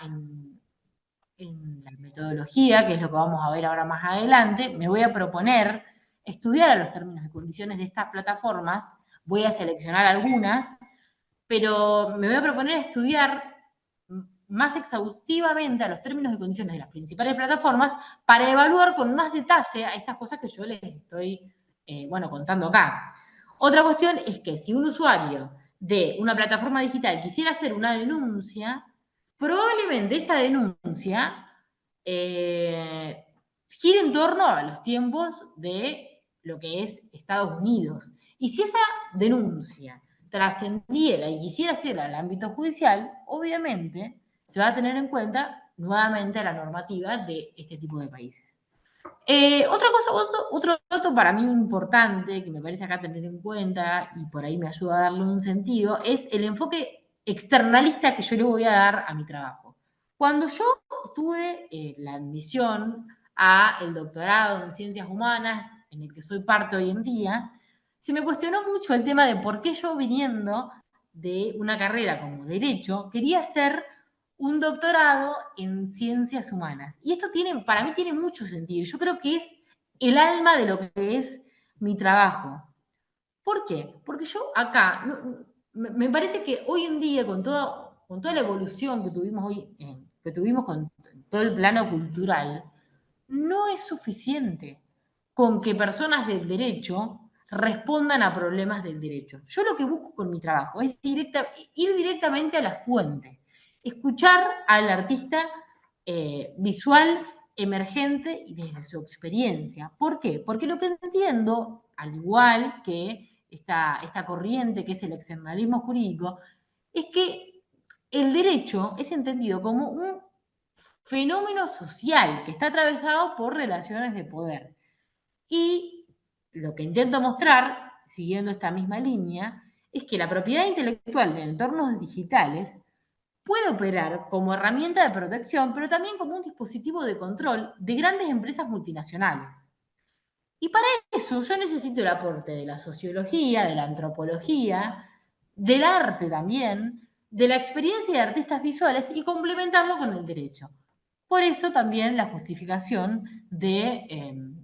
[SPEAKER 3] metodología, que es lo que vamos a ver ahora más adelante, me voy a proponer estudiar a los términos y condiciones de estas plataformas, voy a seleccionar algunas, pero me voy a proponer estudiar más exhaustivamente a los términos y condiciones de las principales plataformas para evaluar con más detalle a estas cosas que yo les estoy, contando acá. Otra cuestión es que si un usuario de una plataforma digital quisiera hacer una denuncia, probablemente esa denuncia gira en torno a los tiempos de lo que es Estados Unidos. Y si esa denuncia trascendiera y quisiera ser al ámbito judicial, obviamente se va a tener en cuenta nuevamente la normativa de este tipo de países. Otra cosa, otro dato para mí importante que me parece acá tener en cuenta y por ahí me ayuda a darle un sentido es el enfoque externalista que yo le voy a dar a mi trabajo. Cuando yo tuve la admisión a el doctorado en Ciencias Humanas, en el que soy parte hoy en día, se me cuestionó mucho el tema de por qué yo, viniendo de una carrera como Derecho, quería hacer un doctorado en Ciencias Humanas. Y esto para mí tiene mucho sentido. Yo creo que es el alma de lo que es mi trabajo. ¿Por qué? Porque yo acá, me parece que hoy en día, con toda la evolución que tuvimos hoy, que tuvimos con todo el plano cultural, no es suficiente con que personas del derecho respondan a problemas del derecho. Yo lo que busco con mi trabajo es ir directamente a la fuente, escuchar al artista visual emergente y desde su experiencia. ¿Por qué? Porque lo que entiendo, al igual que esta corriente que es el externalismo jurídico, es que el derecho es entendido como un fenómeno social que está atravesado por relaciones de poder. Y lo que intento mostrar, siguiendo esta misma línea, es que la propiedad intelectual en entornos digitales puede operar como herramienta de protección, pero también como un dispositivo de control de grandes empresas multinacionales. Y para eso yo necesito el aporte de la sociología, de la antropología, del arte también, de la experiencia de artistas visuales y complementarlo con el derecho. Por eso también la justificación de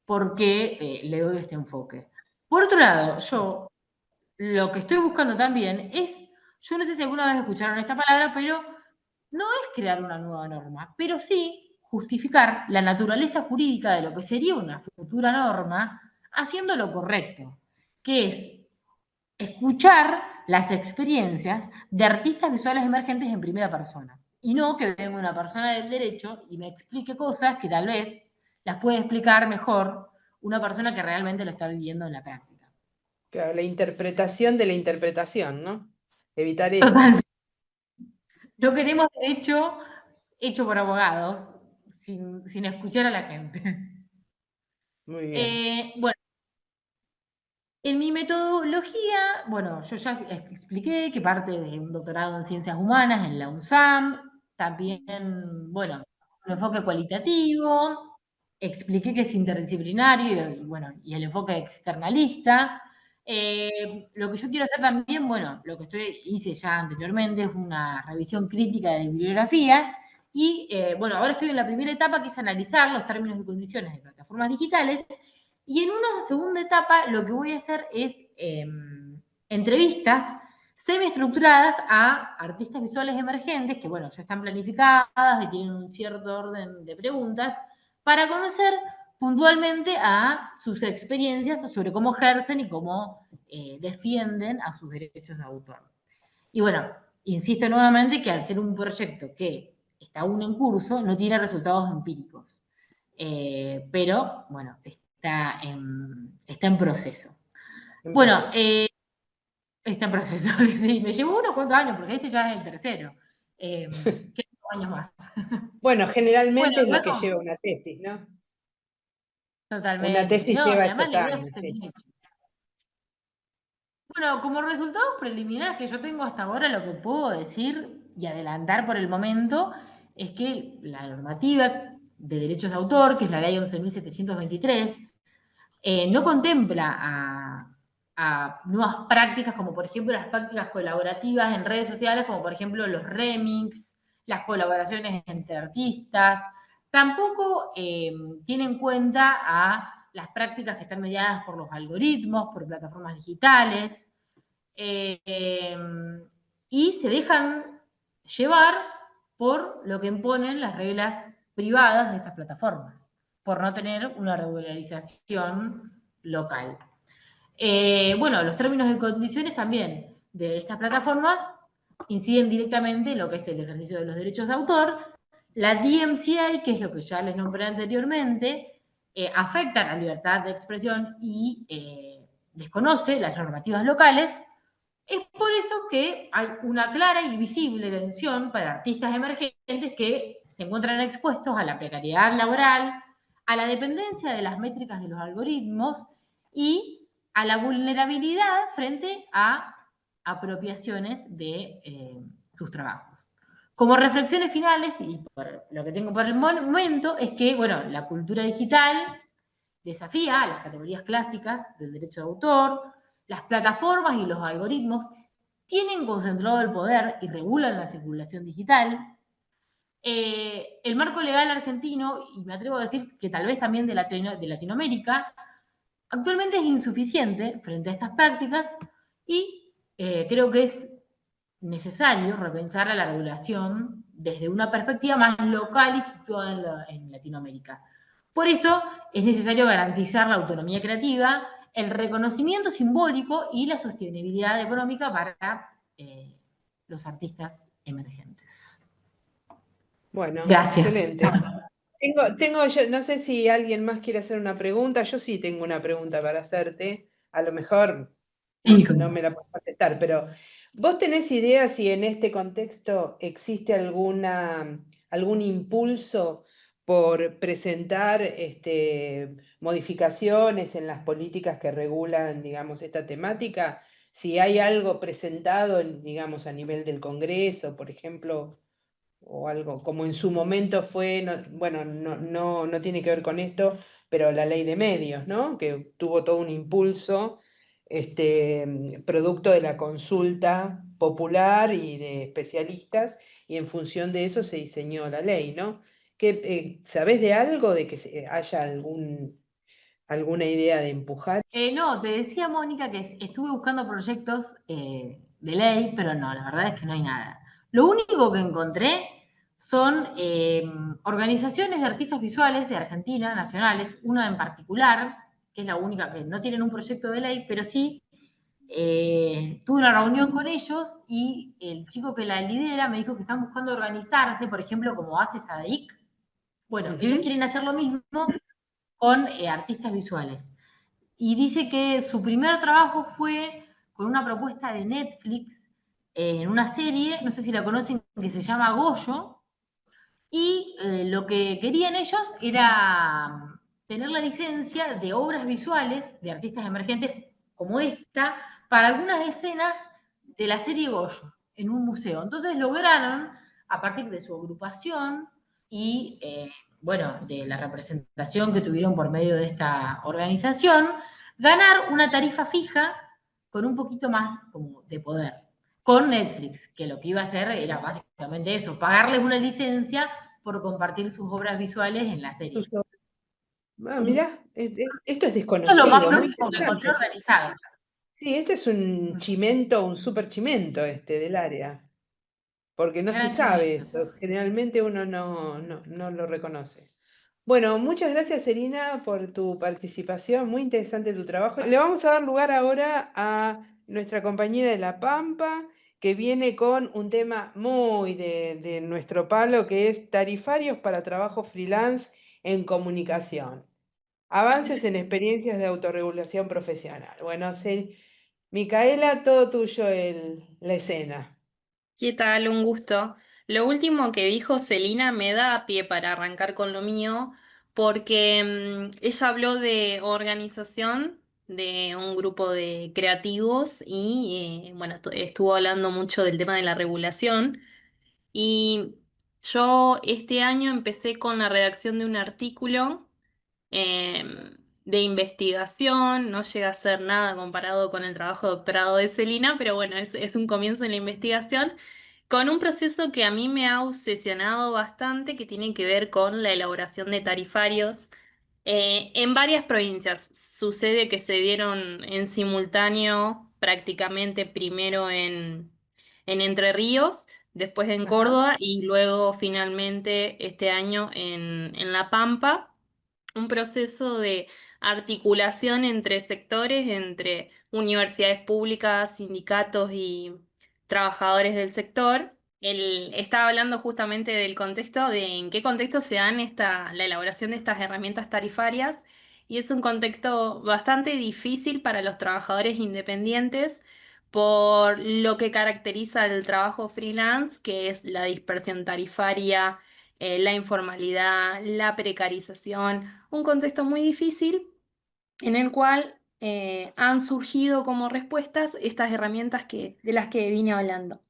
[SPEAKER 3] por qué le doy este enfoque. Por otro lado, yo lo que estoy buscando también es, yo no sé si alguna vez escucharon esta palabra, pero no es crear una nueva norma, pero sí justificar la naturaleza jurídica de lo que sería una futura norma haciendo lo correcto, que es escuchar las experiencias de artistas visuales emergentes en primera persona. Y no que venga una persona del derecho y me explique cosas que tal vez las puede explicar mejor una persona que realmente lo está viviendo en la práctica.
[SPEAKER 1] Claro, la interpretación de la interpretación, ¿no? Evitar eso.
[SPEAKER 3] Totalmente. No queremos derecho hecho por abogados sin escuchar a la gente.
[SPEAKER 1] Muy bien.
[SPEAKER 3] Bueno, en mi metodología, bueno, yo ya expliqué que parte de un doctorado en Ciencias Humanas en la UNSAM, también, bueno, un enfoque cualitativo, expliqué que es interdisciplinario y el enfoque externalista. Lo que yo quiero hacer también, bueno, lo que hice ya anteriormente es una revisión crítica de bibliografía y, ahora estoy en la primera etapa que es analizar los términos y condiciones de plataformas digitales. Y en una segunda etapa lo que voy a hacer es entrevistas semiestructuradas a artistas visuales emergentes que, bueno, ya están planificadas, que tienen un cierto orden de preguntas, para conocer puntualmente a sus experiencias sobre cómo ejercen y cómo defienden a sus derechos de autor. Y bueno, insisto nuevamente que al ser un proyecto que está aún en curso, no tiene resultados empíricos. Pero, bueno, está en proceso. Bueno, está en proceso, sí, me llevó unos cuantos años, porque este ya es el tercero. ¿Qué años más?
[SPEAKER 1] Bueno, generalmente
[SPEAKER 3] Bueno,
[SPEAKER 1] es lo que
[SPEAKER 3] luego,
[SPEAKER 1] lleva una tesis, ¿no? Una
[SPEAKER 3] totalmente,
[SPEAKER 1] tesis
[SPEAKER 3] no, y
[SPEAKER 1] lleva
[SPEAKER 3] además
[SPEAKER 1] estos
[SPEAKER 3] la idea es que
[SPEAKER 1] años,
[SPEAKER 3] esté
[SPEAKER 1] sí.
[SPEAKER 3] bien hecho. Bueno, como resultados preliminares que yo tengo hasta ahora, lo que puedo decir y adelantar por el momento es que la normativa de derechos de autor, que es la ley 11.723, no contempla a nuevas prácticas, como por ejemplo las prácticas colaborativas en redes sociales, como por ejemplo los remix, las colaboraciones entre artistas. Tampoco tiene en cuenta a las prácticas que están mediadas por los algoritmos, por plataformas digitales, y se dejan llevar por lo que imponen las reglas privadas de estas plataformas, por no tener una regularización local. Bueno, los términos y condiciones también de estas plataformas inciden directamente en lo que es el ejercicio de los derechos de autor. La DMCA, que es lo que ya les nombré anteriormente, afecta la libertad de expresión y desconoce las normativas locales. Es por eso que hay una clara y visible tensión para artistas emergentes que se encuentran expuestos a la precariedad laboral, a la dependencia de las métricas de los algoritmos y a la vulnerabilidad frente a apropiaciones de sus trabajos. Como reflexiones finales, y por lo que tengo por el momento, es que, bueno, la cultura digital desafía a las categorías clásicas del derecho de autor, las plataformas y los algoritmos tienen concentrado el poder y regulan la circulación digital. El marco legal argentino, y me atrevo a decir que tal vez también de Latinoamérica, actualmente es insuficiente frente a estas prácticas y creo que es necesario repensar a la regulación desde una perspectiva más local y situada en Latinoamérica. Por eso es necesario garantizar la autonomía creativa, el reconocimiento simbólico y la sostenibilidad económica para los artistas emergentes.
[SPEAKER 1] Bueno,
[SPEAKER 3] Gracias.
[SPEAKER 1] excelente. Yo no sé si alguien más quiere hacer una pregunta. Yo sí tengo una pregunta para hacerte. A lo mejor no me la puedes contestar, pero ¿vos tenés idea si en este contexto existe algún impulso por presentar modificaciones en las políticas que regulan, digamos, esta temática? Si hay algo presentado, digamos, a nivel del Congreso, por ejemplo, o algo, como en su momento fue, bueno, no tiene que ver con esto, pero la ley de medios, ¿no? Que tuvo todo un impulso, producto de la consulta popular y de especialistas, y en función de eso se diseñó la ley, ¿no? ¿Sabés de algo, de que haya alguna idea de empujar?
[SPEAKER 3] No, te decía, Mónica, que estuve buscando proyectos de ley, pero no, la verdad es que no hay nada. Lo único que encontré son organizaciones de artistas visuales de Argentina, nacionales, una en particular, que es la única que no tienen un proyecto de ley, pero sí tuve una reunión con ellos y el chico que la lidera me dijo que están buscando organizarse, por ejemplo, como hace SADIC. Bueno, ellos quieren hacer lo mismo con artistas visuales. Y dice que su primer trabajo fue con una propuesta de Netflix en una serie, no sé si la conocen, que se llama Goyo, y lo que querían ellos era tener la licencia de obras visuales de artistas emergentes como esta para algunas escenas de la serie Goyo en un museo. Entonces lograron, a partir de su agrupación y bueno, de la representación que tuvieron por medio de esta organización, ganar una tarifa fija con un poquito más como de poder con Netflix, que lo que iba a hacer era básicamente eso, pagarles una licencia por compartir sus obras visuales en la serie.
[SPEAKER 1] Mirá, esto es
[SPEAKER 3] Esto es lo más
[SPEAKER 1] desconocido, muy
[SPEAKER 3] próximo que encontré
[SPEAKER 1] interesante.
[SPEAKER 3] organizado.
[SPEAKER 1] Sí, este es un chimento, un super chimento del área, porque no se
[SPEAKER 3] Gran
[SPEAKER 1] sabe
[SPEAKER 3] chimento.
[SPEAKER 1] esto, generalmente uno no lo reconoce. Bueno, muchas gracias, Serena, por tu participación, muy interesante tu trabajo. Le vamos a dar lugar ahora a nuestra compañera de La Pampa, que viene con un tema muy de nuestro palo, que es tarifarios para trabajo freelance en comunicación. Avances en experiencias de autorregulación profesional. Bueno, Micaela, todo tuyo la escena.
[SPEAKER 4] ¿Qué tal? Un gusto. Lo último que dijo Celina me da pie para arrancar con lo mío, porque ella habló de organización de un grupo de creativos y bueno, estuvo hablando mucho del tema de la regulación. Y Yo este año empecé con la redacción de un artículo de investigación, no llega a ser nada comparado con el trabajo de doctorado de Celina, pero bueno, es un comienzo en la investigación, con un proceso que a mí me ha obsesionado bastante, que tiene que ver con la elaboración de tarifarios en varias provincias. Sucede que se dieron en simultáneo prácticamente primero en Entre Ríos, después en
[SPEAKER 1] Ajá.
[SPEAKER 4] Córdoba y luego finalmente este año en La Pampa, un proceso de articulación entre sectores, entre universidades públicas, sindicatos y trabajadores del sector. Él estaba hablando justamente del contexto, de en qué contexto se dan la elaboración de estas herramientas tarifarias, y es un contexto bastante difícil para los trabajadores independientes por lo que caracteriza el trabajo freelance, que es la dispersión tarifaria, la informalidad, la precarización, un contexto muy difícil en el cual han surgido como respuestas estas herramientas de las que vine hablando.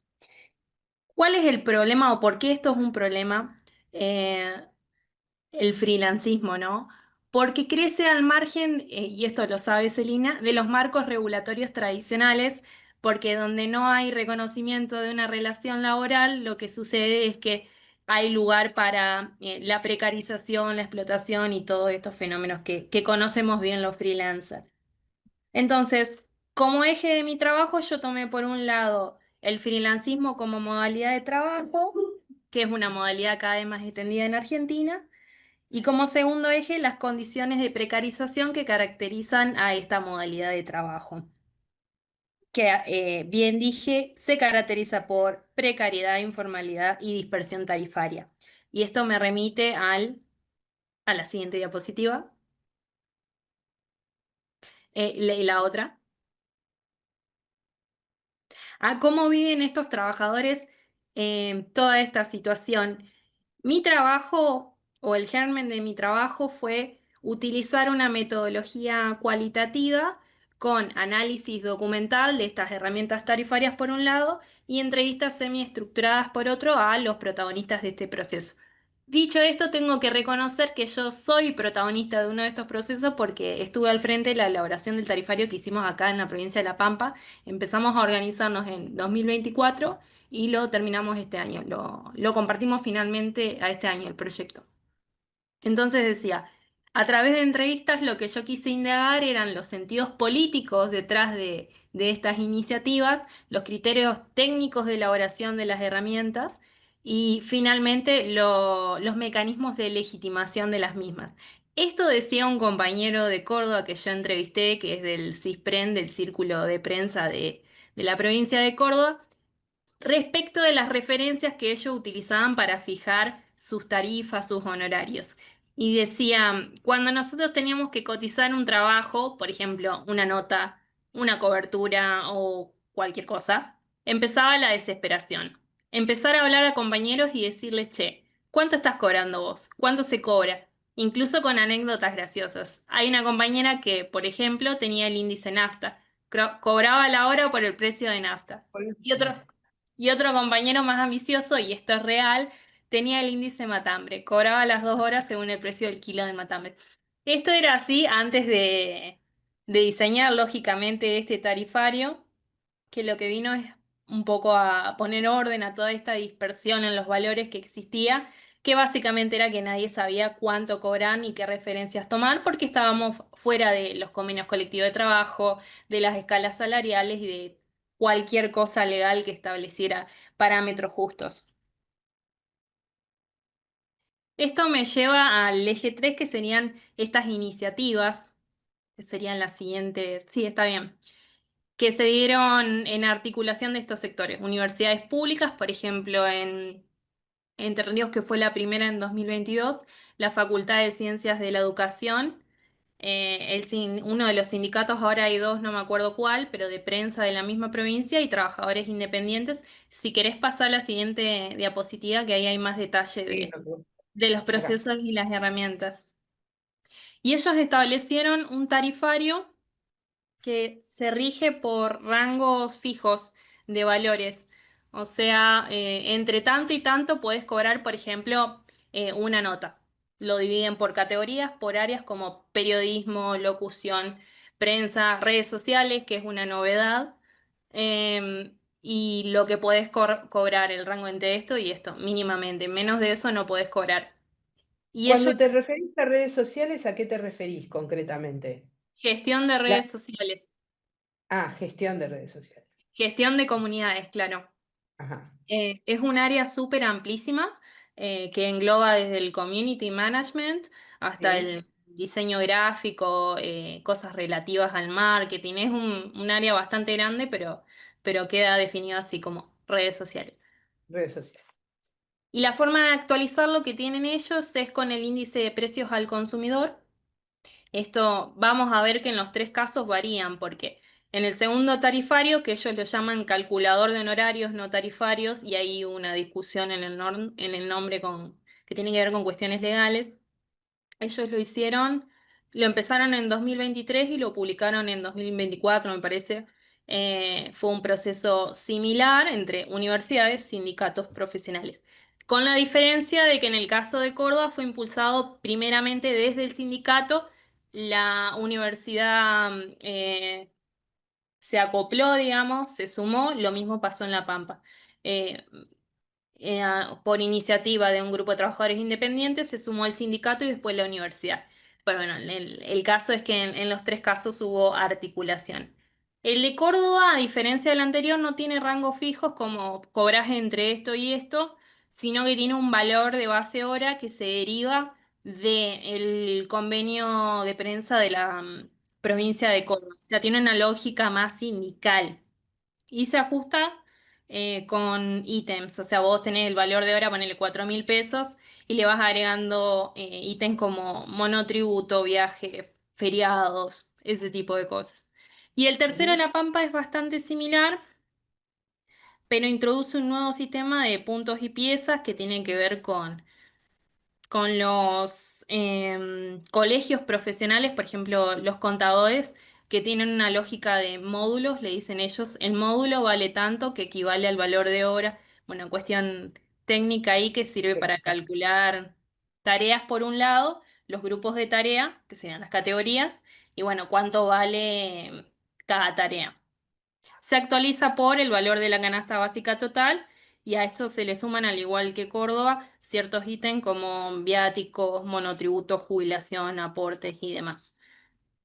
[SPEAKER 4] ¿Cuál es el problema o por qué esto es un problema? El freelancismo, ¿no? Porque crece al margen, y esto lo sabe Celina, de los marcos regulatorios tradicionales, porque donde no hay reconocimiento de una relación laboral, lo que sucede es que hay lugar para la precarización, la explotación y todos estos fenómenos que conocemos bien los freelancers. Entonces, como eje de mi trabajo, yo tomé por un lado el freelancismo como modalidad de trabajo, que es una modalidad cada vez más extendida en Argentina, y como segundo eje, las condiciones de precarización que caracterizan a esta modalidad de trabajo, que bien dije, se caracteriza por precariedad, informalidad y dispersión tarifaria. Y esto me remite a la siguiente diapositiva. Y la otra. A cómo viven estos trabajadores toda esta situación. Mi trabajo o el germen de mi trabajo fue utilizar una metodología cualitativa con análisis documental de estas herramientas tarifarias por un lado y entrevistas semiestructuradas por otro a los protagonistas de este proceso. Dicho esto, tengo que reconocer que yo soy protagonista de uno de estos procesos porque estuve al frente de la elaboración del tarifario que hicimos acá en la provincia de La Pampa. Empezamos a organizarnos en 2024 y lo terminamos este año. Lo compartimos finalmente a este año el proyecto. Entonces decía, a través de entrevistas lo que yo quise indagar eran los sentidos políticos detrás de estas iniciativas, los criterios técnicos de elaboración de las herramientas y finalmente los mecanismos de legitimación de las mismas. Esto decía un compañero de Córdoba que yo entrevisté, que es del CISPREN, del Círculo de Prensa de la provincia de Córdoba, respecto de las referencias que ellos utilizaban para fijar sus tarifas, sus honorarios. Y decía, cuando nosotros teníamos que cotizar un trabajo, por ejemplo, una nota, una cobertura o cualquier cosa, empezaba la desesperación. Empezar a hablar a compañeros y decirles, che, ¿cuánto estás cobrando vos? ¿Cuánto se cobra? Incluso con anécdotas graciosas. Hay una compañera que, por ejemplo, tenía el índice nafta, cobraba la hora por el precio de nafta. Y otro compañero más ambicioso, y esto es real, tenía el índice matambre, cobraba las 2 horas según el precio del kilo de matambre. Esto era así antes de diseñar lógicamente este tarifario, que lo que vino es un poco a poner orden a toda esta dispersión en los valores que existía, que básicamente era que nadie sabía cuánto cobrar ni qué referencias tomar, porque estábamos fuera de los convenios colectivos de trabajo, de las escalas salariales y de cualquier cosa legal que estableciera parámetros justos. Esto me lleva al eje 3, que serían estas iniciativas, que serían las siguientes, sí, está bien, que se dieron en articulación de estos sectores. Universidades públicas, por ejemplo, en Entre Ríos, que fue la primera en 2022, la Facultad de Ciencias de la Educación, uno de los sindicatos, ahora hay dos, no me acuerdo cuál, pero de prensa de la misma provincia y trabajadores independientes. Si querés pasar a la siguiente diapositiva, que ahí hay más detalle
[SPEAKER 1] Sí,
[SPEAKER 4] de los
[SPEAKER 1] acá.
[SPEAKER 4] procesos y las herramientas. Y ellos establecieron un tarifario que se rige por rangos fijos de valores. O sea, entre tanto y tanto puedes cobrar, por ejemplo, una nota. Lo dividen por categorías, por áreas como periodismo, locución, prensa, redes sociales, que es una novedad. Y lo que puedes cobrar, el rango entre esto y esto, mínimamente. Menos de eso no puedes cobrar. Y ello,
[SPEAKER 1] Cuando te referís a redes sociales, ¿a qué te referís concretamente?
[SPEAKER 4] gestión de
[SPEAKER 1] La...
[SPEAKER 4] redes sociales,
[SPEAKER 1] Gestión de redes sociales.
[SPEAKER 4] gestión de comunidades, claro.
[SPEAKER 1] Ajá.
[SPEAKER 4] Es un área súper amplísima que engloba desde el community management hasta
[SPEAKER 1] Sí,
[SPEAKER 4] el diseño gráfico, cosas relativas al marketing. Es un área bastante grande, pero queda definido así como redes sociales.
[SPEAKER 1] redes sociales.
[SPEAKER 4] Y la forma de actualizar lo que tienen ellos es con el índice de precios al consumidor. Esto vamos a ver que en los tres casos varían, porque en el segundo tarifario, que ellos lo llaman calculador de honorarios no tarifarios, y hay una discusión en en el nombre que tiene que ver con cuestiones legales, ellos lo hicieron, lo empezaron en 2023 y lo publicaron en 2024, me parece. Fue un proceso similar entre universidades, sindicatos profesionales. Con la diferencia de que en el caso de Córdoba fue impulsado primeramente desde el sindicato, la universidad se acopló, digamos, se sumó, lo mismo pasó en La Pampa. Eh, por iniciativa de un grupo de trabajadores independientes, se sumó el sindicato y después la universidad. Pero bueno, el caso es que en los tres casos hubo articulación. El de Córdoba, a diferencia del anterior, no tiene rangos fijos como cobras entre esto y esto, sino que tiene un valor de base hora que se deriva del convenio de prensa de la provincia de Córdoba. O sea, tiene una lógica más sindical y se ajusta con ítems. O sea, vos tenés el valor de hora, ponele 4.000 pesos y le vas agregando ítems como monotributo, viaje, feriados, ese tipo de cosas. Y el tercero,
[SPEAKER 1] Ujú,
[SPEAKER 4] La Pampa, es bastante similar, pero introduce un nuevo sistema de puntos y piezas que tienen que ver con los colegios profesionales, por ejemplo, los contadores, que tienen una lógica de módulos, le dicen ellos, el módulo vale tanto que equivale al valor de hora. Bueno, cuestión técnica ahí que sirve para
[SPEAKER 1] exacto.
[SPEAKER 4] calcular tareas por un lado, los grupos de tarea, que serían las categorías, y bueno, cuánto vale cada tarea. Se actualiza por el valor de la canasta básica total y a esto se le suman, al igual que Córdoba, ciertos ítems como viáticos, monotributos, jubilación, aportes y demás.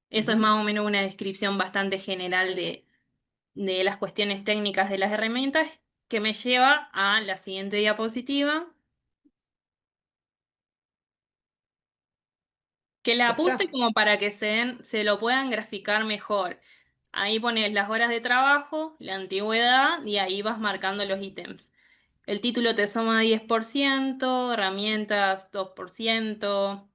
[SPEAKER 4] Eso es
[SPEAKER 1] Ujú.
[SPEAKER 4] más o menos una descripción bastante general de las cuestiones técnicas de las herramientas que me lleva a la siguiente diapositiva, que
[SPEAKER 1] Ya
[SPEAKER 4] la puse
[SPEAKER 1] está.
[SPEAKER 4] como para que se lo puedan graficar mejor. Ahí pones las horas de trabajo, la antigüedad y ahí vas marcando los ítems. El título te suma 10%, herramientas 2%,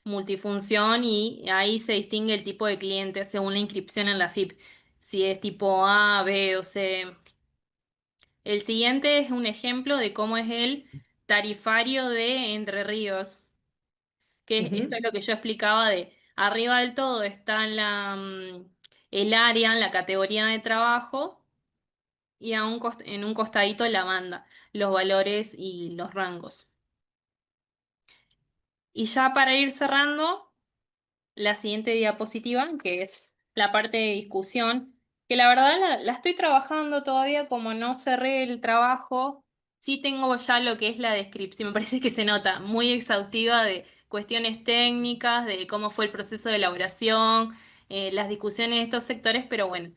[SPEAKER 4] multifunción y ahí se distingue el tipo de cliente según la inscripción en la FIP, si es tipo A, B o C. El siguiente es un ejemplo de cómo es el tarifario de Entre Ríos, esto
[SPEAKER 1] Ujú.
[SPEAKER 4] es lo que yo explicaba de arriba del todo está el área, en la categoría de trabajo y en un costadito la banda, los valores y los rangos. Y ya para ir cerrando, la siguiente diapositiva, que es la parte de discusión, que la verdad la estoy trabajando todavía, como no cerré el trabajo, sí tengo ya lo que es la descripción, me parece que se nota, muy exhaustiva de cuestiones técnicas, de cómo fue el proceso de elaboración, las discusiones de estos sectores, pero bueno,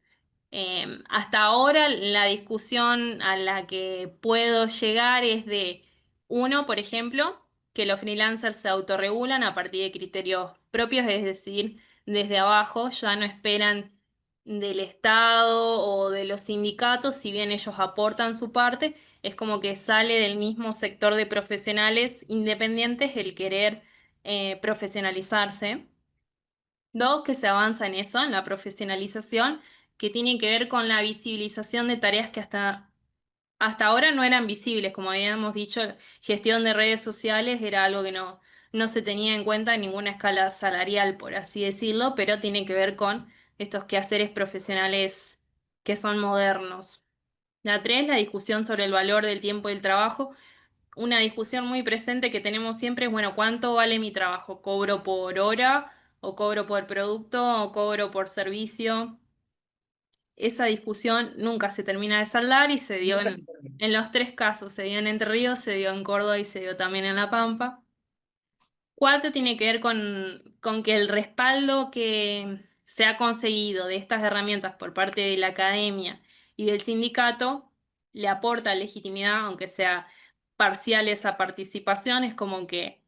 [SPEAKER 4] hasta ahora la discusión a la que puedo llegar es de, uno, por ejemplo, que los freelancers se autorregulan a partir de criterios propios, es decir, desde abajo, ya no esperan del Estado o de los sindicatos, si bien ellos aportan su parte, es como que sale del mismo sector de profesionales independientes el querer profesionalizarse. Dos, que se avanza en eso, en la profesionalización, que tiene que ver con la visibilización de tareas que hasta ahora no eran visibles, como habíamos dicho, gestión de redes sociales era algo que no se tenía en cuenta en ninguna escala salarial, por así decirlo, pero tiene que ver con estos quehaceres profesionales que son modernos. La 3, la discusión sobre el valor del tiempo y del trabajo. Una discusión muy presente que tenemos siempre es, bueno, ¿cuánto vale mi trabajo? ¿Cobro por hora o cobro por producto o cobro por servicio? Esa discusión nunca se termina de saldar y se dio
[SPEAKER 1] Nunca se termina.
[SPEAKER 4] en los tres casos. Se dio en Entre Ríos, se dio en Córdoba y se dio también en La Pampa. 4 tiene que ver con que el respaldo que se ha conseguido de estas herramientas por parte de la academia y del sindicato le aporta legitimidad, aunque sea parcial esa participación. Es como que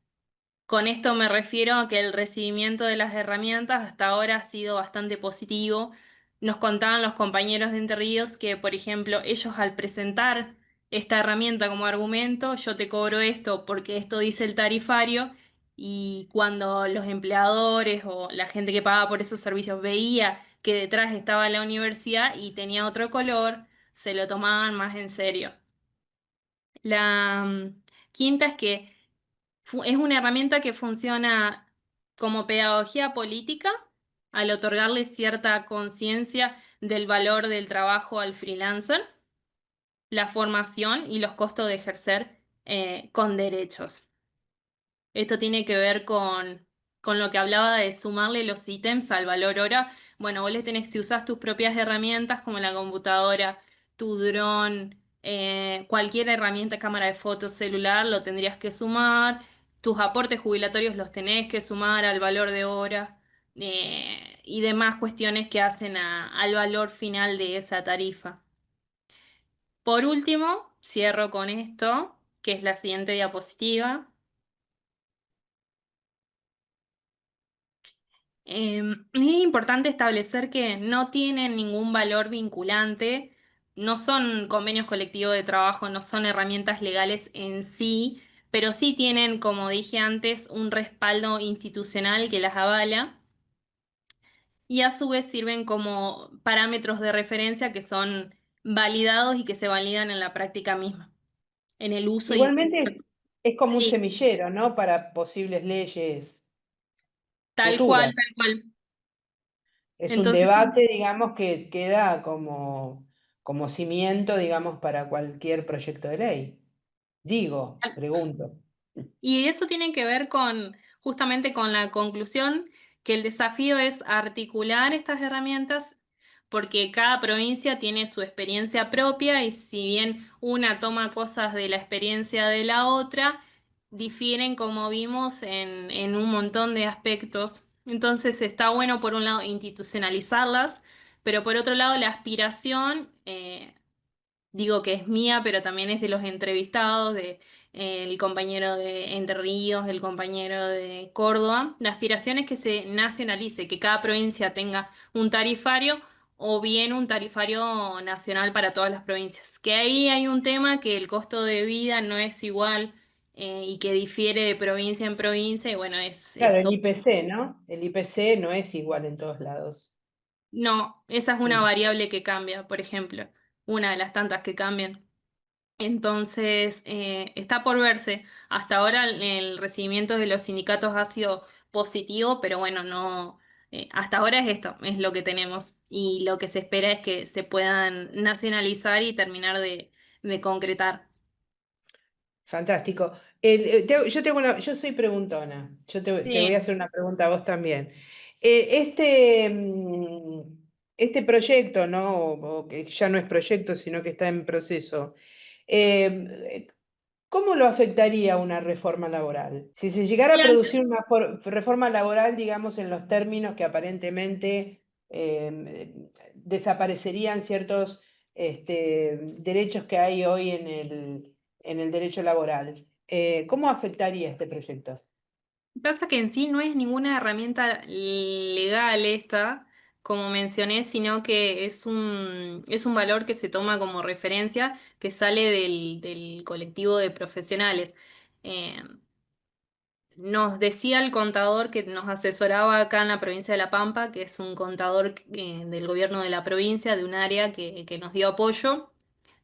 [SPEAKER 4] con esto me refiero a que el recibimiento de las herramientas hasta ahora ha sido bastante positivo. Nos contaban los compañeros de Entre Ríos que, por ejemplo, ellos al presentar esta herramienta como argumento, yo te cobro esto porque esto dice el tarifario, y cuando los empleadores o la gente que pagaba por esos servicios veía que detrás estaba la universidad y tenía otro color, se lo tomaban más en serio. La quinta es que es una herramienta que funciona como pedagogía política al otorgarle cierta conciencia del valor del trabajo al freelancer, la formación y los costos de ejercer con derechos. Esto tiene que ver con lo que hablaba de sumarle los ítems al valor hora. Bueno, vos le tenés, si usás tus propias herramientas como la computadora, tu dron, cualquier herramienta, cámara de fotos, celular, lo tendrías que sumar. Tus aportes jubilatorios los tenés que sumar al valor de hora, y demás cuestiones que hacen al valor final de esa tarifa. Por último, cierro con esto, que es la siguiente diapositiva. Es importante establecer que no tienen ningún valor vinculante, no son convenios colectivos de trabajo, no son herramientas legales en sí, pero sí tienen, como dije antes, un respaldo institucional que las avala, y a su vez sirven como parámetros de referencia que son validados y que se validan en la práctica misma, en el uso y
[SPEAKER 1] Igualmente
[SPEAKER 4] distribución.
[SPEAKER 1] es como un
[SPEAKER 4] Sí,
[SPEAKER 1] semillero, ¿no? Para posibles leyes
[SPEAKER 4] tal cual,
[SPEAKER 1] futuras.
[SPEAKER 4] tal cual.
[SPEAKER 1] Es un
[SPEAKER 4] Entonces,
[SPEAKER 1] debate, digamos, que queda como cimiento, digamos, para cualquier proyecto de ley. Digo, pregunto.
[SPEAKER 4] y eso tiene que ver con justamente con la conclusión que el desafío es articular estas herramientas, porque cada provincia tiene su experiencia propia y si bien una toma cosas de la experiencia de la otra, difieren, como vimos, en un montón de aspectos. Entonces está bueno, por un lado, institucionalizarlas, pero por otro lado, la aspiración, digo que es mía, pero también es de los entrevistados, de el compañero de Entre Ríos, el compañero de Córdoba. La aspiración es que se nacionalice, que cada provincia tenga un tarifario o bien un tarifario nacional para todas las provincias. Que ahí hay un tema que el costo de vida no es igual, y que difiere de provincia en provincia, y bueno, es
[SPEAKER 1] Claro, el
[SPEAKER 4] eso.
[SPEAKER 1] IPC, ¿no? El IPC no es igual en todos lados.
[SPEAKER 4] No, esa es una
[SPEAKER 1] Mm.
[SPEAKER 4] variable que cambia, por ejemplo, una de las tantas que cambian. Entonces, está por verse. Hasta ahora el recibimiento de los sindicatos ha sido positivo, pero bueno, no, hasta ahora es esto, es lo que tenemos. Y lo que se espera es que se puedan nacionalizar y terminar de concretar.
[SPEAKER 1] Fantástico. Yo soy preguntona. Te voy a
[SPEAKER 4] Sí.
[SPEAKER 1] hacer una pregunta a vos también. Este proyecto, ¿no? O que ya no es proyecto, sino que está en proceso. eh, ¿Cómo lo afectaría una reforma laboral? Si se llegara a producir una reforma laboral, digamos, en los términos que aparentemente desaparecerían ciertos derechos que hay hoy en el derecho laboral. ¿Cómo afectaría este proyecto?
[SPEAKER 4] Pasa que en sí no es ninguna herramienta legal esta, como mencioné, sino que es un valor que se toma como referencia, que sale del colectivo de profesionales. Eh, Nos decía el contador que nos asesoraba acá en la provincia de La Pampa, que es un contador del gobierno de la provincia, de un área que nos dio apoyo.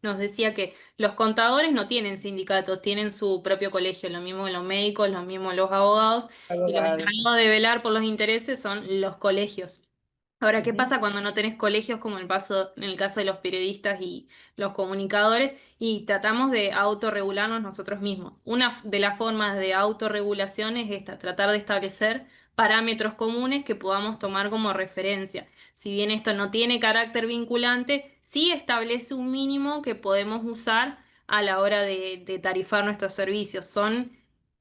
[SPEAKER 4] Nos decía que los contadores no tienen sindicatos, tienen su propio colegio, lo mismo los médicos, lo mismo los abogados, y los
[SPEAKER 1] Abogados.
[SPEAKER 4] encargados de velar por los intereses son los colegios. Ahora, ¿qué
[SPEAKER 1] Ujú,
[SPEAKER 4] pasa cuando no tenés colegios como en el caso de los periodistas y los comunicadores y tratamos de autorregularnos nosotros mismos? Una de las formas de autorregulación es esta, tratar de establecer parámetros comunes que podamos tomar como referencia. Si bien esto no tiene carácter vinculante, sí establece un mínimo que podemos usar a la hora de tarifar nuestros servicios. Son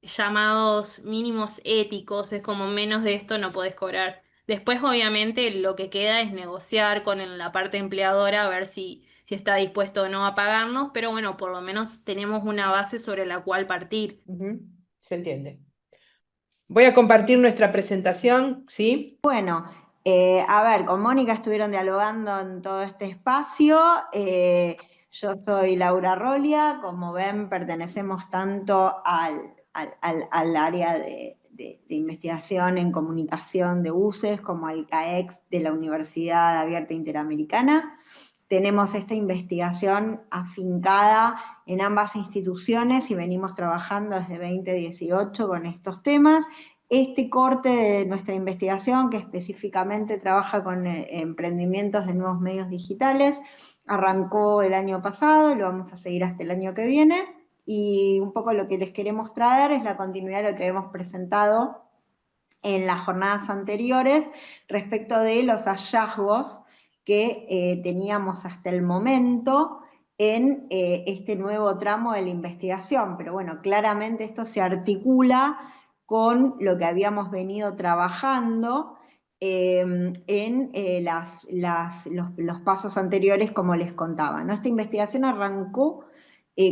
[SPEAKER 4] llamados mínimos éticos, es como menos de esto no podés cobrar. Después, obviamente, lo que queda es negociar con la parte empleadora a ver si está dispuesto o no a pagarnos, pero bueno, por lo menos tenemos una base sobre la cual partir.
[SPEAKER 1] ujú, se entiende. Voy a compartir nuestra presentación, ¿sí?
[SPEAKER 5] Bueno, a ver, con Mónica estuvieron dialogando en todo este espacio. Yo soy Laura Rolia, como ven, pertenecemos tanto al área de investigación en comunicación de UCES como al CAEX de la Universidad Abierta Interamericana. Tenemos esta investigación afincada en ambas instituciones y venimos trabajando desde 2018 con estos temas. Este corte de nuestra investigación, que específicamente trabaja con emprendimientos de nuevos medios digitales, arrancó el año pasado, lo vamos a seguir hasta el año que viene, y un poco lo que les queremos traer es la continuidad de lo que hemos presentado en las jornadas anteriores respecto de los hallazgos que teníamos hasta el momento en este nuevo tramo de la investigación. Pero bueno, claramente esto se articula con lo que habíamos venido trabajando en los pasos anteriores, como les contaba, ¿no? Esta investigación arrancó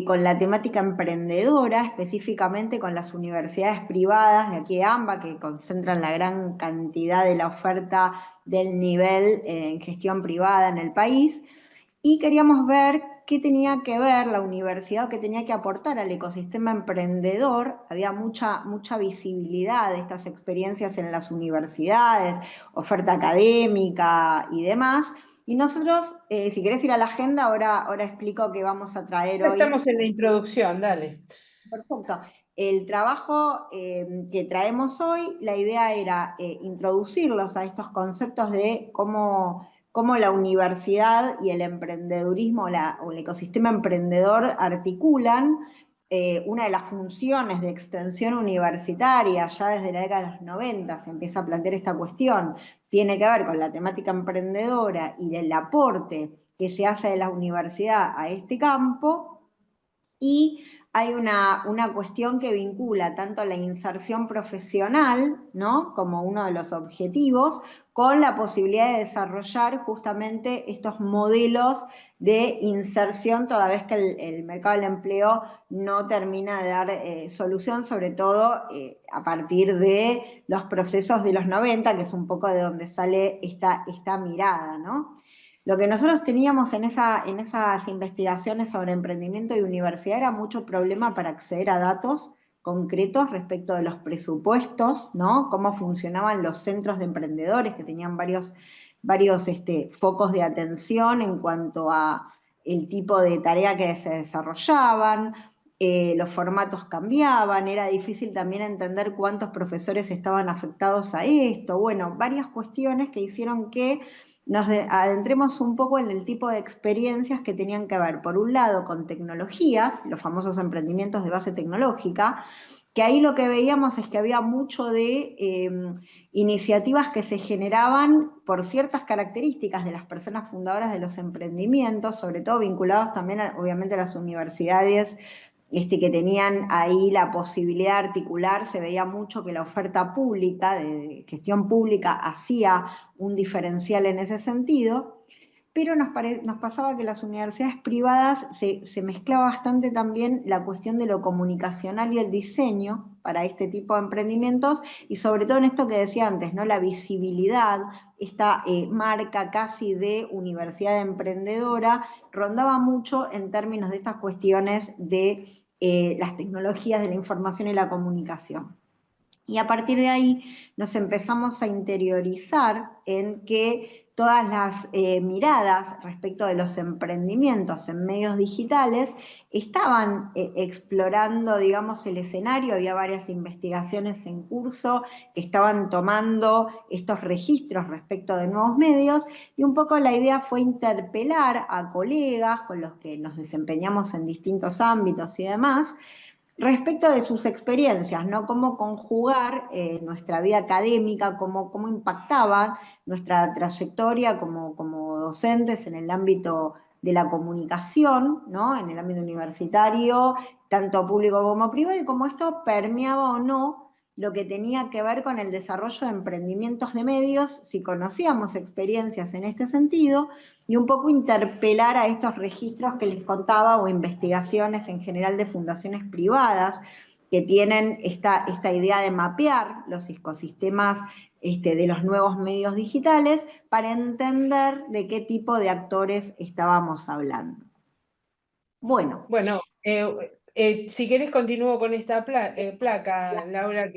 [SPEAKER 5] con la temática emprendedora, específicamente con las universidades privadas de aquí de AMBA, que concentran la gran cantidad de la oferta del nivel en gestión privada en el país, y queríamos ver qué tenía que ver la universidad o qué tenía que aportar al ecosistema emprendedor. Había mucha visibilidad de estas experiencias en las universidades, oferta académica y demás. Y nosotros, si querés ir a la agenda, ahora explico qué vamos a traer
[SPEAKER 1] Ya
[SPEAKER 5] hoy.
[SPEAKER 1] estamos en la introducción, dale.
[SPEAKER 5] Perfecto. El trabajo que traemos hoy, la idea era introducirlos a estos conceptos de cómo la universidad y el emprendedurismo o el ecosistema emprendedor articulan. Una de las funciones de extensión universitaria, ya desde la década de los 90 se empieza a plantear esta cuestión, tiene que ver con la temática emprendedora y el aporte que se hace de la universidad a este campo. Y hay una cuestión que vincula tanto la inserción profesional, ¿no?, como uno de los objetivos, con la posibilidad de desarrollar justamente estos modelos de inserción, toda vez que el mercado del empleo no termina de dar solución, sobre todo a partir de los procesos de los 90, que es un poco de donde sale esta mirada, ¿no? Lo que nosotros teníamos en esas investigaciones sobre emprendimiento y universidad era mucho problema para acceder a datos concretos respecto de los presupuestos, ¿no? Cómo funcionaban los centros de emprendedores, que tenían varios focos de atención en cuanto a el tipo de tarea que se desarrollaban, los formatos cambiaban, era difícil también entender cuántos profesores estaban afectados a esto. Bueno, varias cuestiones que hicieron que nos adentremos un poco en el tipo de experiencias que tenían que ver, por un lado, con tecnologías, los famosos emprendimientos de base tecnológica, que ahí lo que veíamos es que había mucho de iniciativas que se generaban por ciertas características de las personas fundadoras de los emprendimientos, sobre todo vinculados también, obviamente, a las universidades, que tenían ahí la posibilidad de articular. Se veía mucho que la oferta pública, de gestión pública, hacía un diferencial en ese sentido, pero nos pasaba que las universidades privadas se mezclaba bastante también la cuestión de lo comunicacional y el diseño para este tipo de emprendimientos, y sobre todo en esto que decía antes, ¿no?, la visibilidad, esta marca casi de universidad emprendedora, rondaba mucho en términos de estas cuestiones de las tecnologías de la información y la comunicación. Y a partir de ahí nos empezamos a interiorizar en que todas las miradas respecto de los emprendimientos en medios digitales estaban explorando, digamos, el escenario. Había varias investigaciones en curso que estaban tomando estos registros respecto de nuevos medios, y un poco la idea fue interpelar a colegas con los que nos desempeñamos en distintos ámbitos y demás, respecto de sus experiencias, ¿no? Cómo conjugar nuestra vida académica, cómo impactaba nuestra trayectoria como docentes en el ámbito de la comunicación, ¿no? En el ámbito universitario, tanto público como privado, y cómo esto permeaba o no lo que tenía que ver con el desarrollo de emprendimientos de medios, si conocíamos experiencias en este sentido, y un poco interpelar a estos registros que les contaba o investigaciones en general de fundaciones privadas que tienen esta idea de mapear los ecosistemas de los nuevos medios digitales para entender de qué tipo de actores estábamos hablando. Bueno.
[SPEAKER 1] Bueno, si querés continúo con esta placa, Laura,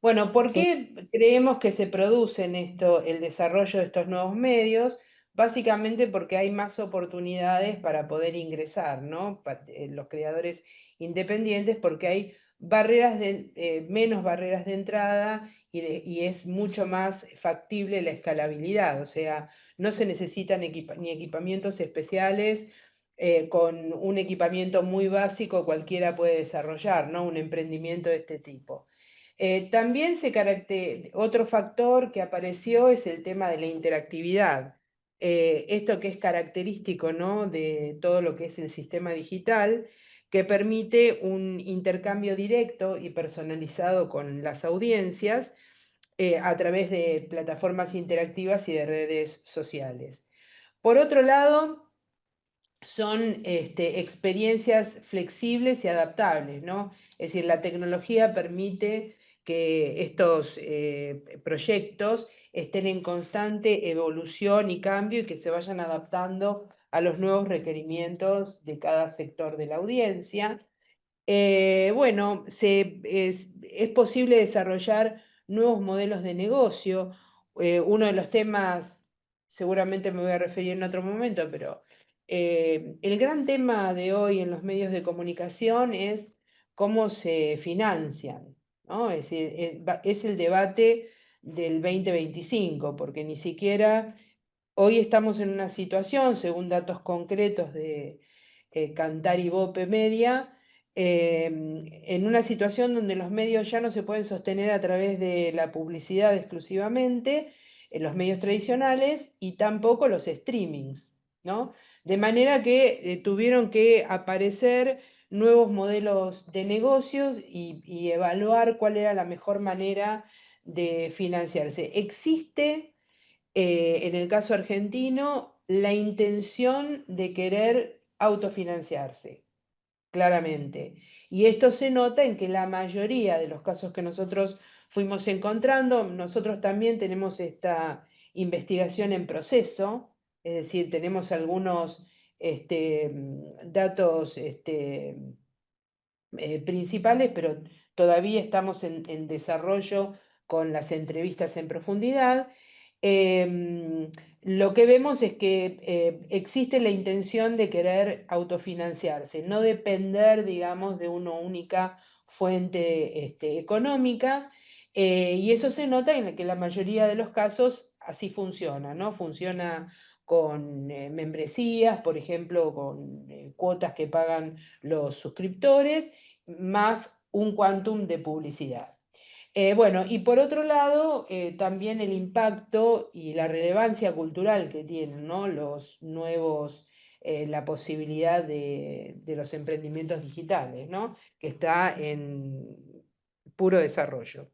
[SPEAKER 1] bueno, ¿por qué creemos que se produce en esto el desarrollo de estos nuevos medios? Básicamente porque hay más oportunidades para poder ingresar, ¿no? Los creadores independientes, porque hay menos barreras de entrada y es mucho más factible la escalabilidad, o sea, no se necesitan ni equipamientos especiales. Con un equipamiento muy básico cualquiera puede desarrollar, ¿no? Un emprendimiento de este tipo. También otro factor que apareció es el tema de la interactividad. Esto que es característico, ¿no? De todo lo que es el sistema digital, que permite un intercambio directo y personalizado con las audiencias a través de plataformas interactivas y de redes sociales. Por otro lado, son experiencias flexibles y adaptables, ¿no? Es decir, la tecnología permite que estos proyectos estén en constante evolución y cambio y que se vayan adaptando a los nuevos requerimientos de cada sector de la audiencia. Bueno, es posible desarrollar nuevos modelos de negocio. Uno de los temas, seguramente me voy a referir en otro momento, pero el gran tema de hoy en los medios de comunicación es cómo se financian, ¿no? Es decir, es el debate del 2025, porque ni siquiera hoy estamos en una situación, según datos concretos de Cantar y Bope Media, en una situación donde los medios ya no se pueden sostener a través de la publicidad exclusivamente, en los medios tradicionales, y tampoco los streamings, ¿no? De manera que tuvieron que aparecer nuevos modelos de negocios y evaluar cuál era la mejor manera de financiarse. Existe, en el caso argentino, la intención de querer autofinanciarse, claramente. Y esto se nota en que la mayoría de los casos que nosotros fuimos encontrando, nosotros también tenemos esta investigación en proceso, es decir, tenemos algunos datos principales, pero todavía estamos en desarrollo con las entrevistas en profundidad. Lo que vemos es que existe la intención de querer autofinanciarse, no depender, digamos, de una única fuente económica, y eso se nota en que la mayoría de los casos así funciona, ¿no? Funciona con membresías, por ejemplo, con cuotas que pagan los suscriptores, más un quantum de publicidad. Bueno, y por otro lado, también el impacto y la relevancia cultural que tienen, ¿no? Los nuevos, la posibilidad de los emprendimientos digitales, ¿no? Que está en puro desarrollo.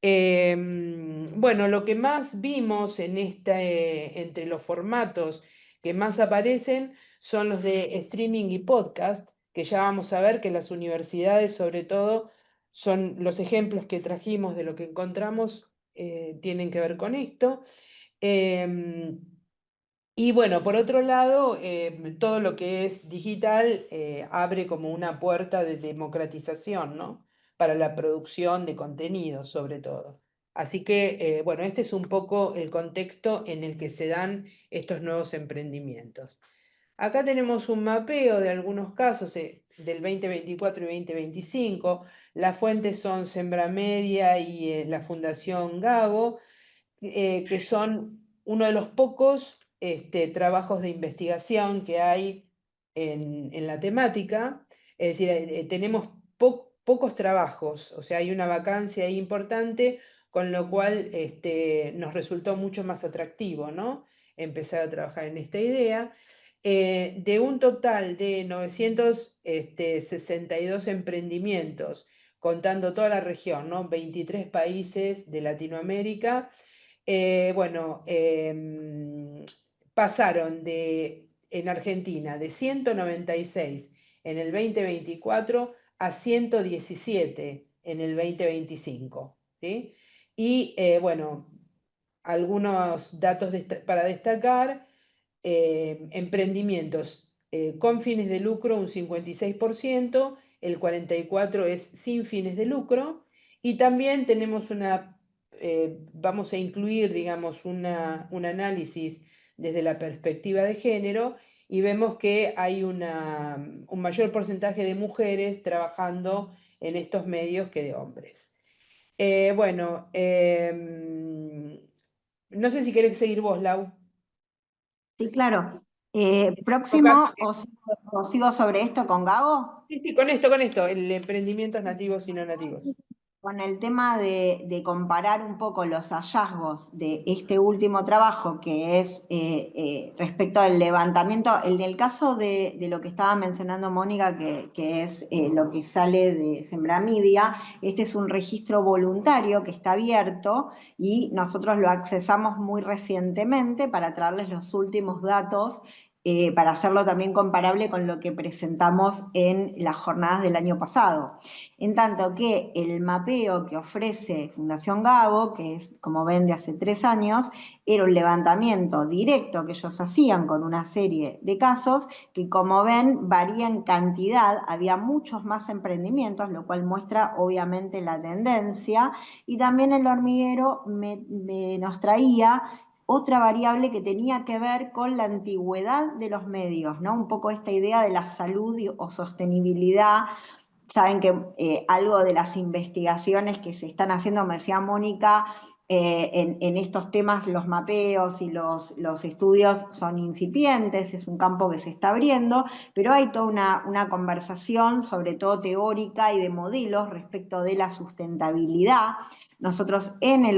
[SPEAKER 1] Bueno, lo que más vimos entre los formatos que más aparecen son los de streaming y podcast, que ya vamos a ver que las universidades, sobre todo, son los ejemplos que trajimos de lo que encontramos, tienen que ver con esto. Y bueno, por otro lado, todo lo que es digital abre como una puerta de democratización, ¿no? Para la producción de contenidos, sobre todo. Así que, bueno, este es un poco el contexto en el que se dan estos nuevos emprendimientos. Acá tenemos un mapeo de algunos casos del 2024 y 2025. Las fuentes son Sembramedia y la Fundación Gago, que son uno de los pocos trabajos de investigación que hay en la temática. Es decir, tenemos pocos trabajos, o sea, hay una vacancia ahí importante, con lo cual nos resultó mucho más atractivo, ¿no? Empezar a trabajar en esta idea. De un total de 962 emprendimientos, contando toda la región, ¿no? 23 países de Latinoamérica, bueno, pasaron en Argentina de 196 en el 2024 a 117 en el 2025, ¿sí? Y bueno, algunos datos para destacar: emprendimientos con fines de lucro un 56%, el 44% es sin fines de lucro, y también tenemos vamos a incluir, digamos, un análisis desde la perspectiva de género, y vemos que hay un mayor porcentaje de mujeres trabajando en estos medios que de hombres. Bueno, no sé si querés seguir vos, Lau.
[SPEAKER 5] Sí, claro. Próximo, o sigo sobre esto con Gago.
[SPEAKER 1] Sí, con esto, el emprendimientos nativos y no nativos.
[SPEAKER 5] Con el tema de comparar un poco los hallazgos de este último trabajo, que es respecto al levantamiento, en el caso de lo que estaba mencionando Mónica, que es lo que sale de Sembramedia, este es un registro voluntario que está abierto y nosotros lo accesamos muy recientemente para traerles los últimos datos, para hacerlo también comparable con lo que presentamos en las jornadas del año pasado. En tanto que el mapeo que ofrece Fundación Gago, que es, como ven, de hace 3 años, era un levantamiento directo que ellos hacían con una serie de casos que, como ven, varía en cantidad. Había muchos más emprendimientos, lo cual muestra obviamente la tendencia. Y también el hormiguero nos traía otra variable que tenía que ver con la antigüedad de los medios, ¿no? Un poco esta idea de la salud o sostenibilidad. Saben que algo de las investigaciones que se están haciendo, me decía Mónica, en estos temas, los mapeos y los estudios son incipientes, es un campo que se está abriendo, pero hay toda una conversación, sobre todo teórica y de modelos, respecto de la sustentabilidad. Nosotros en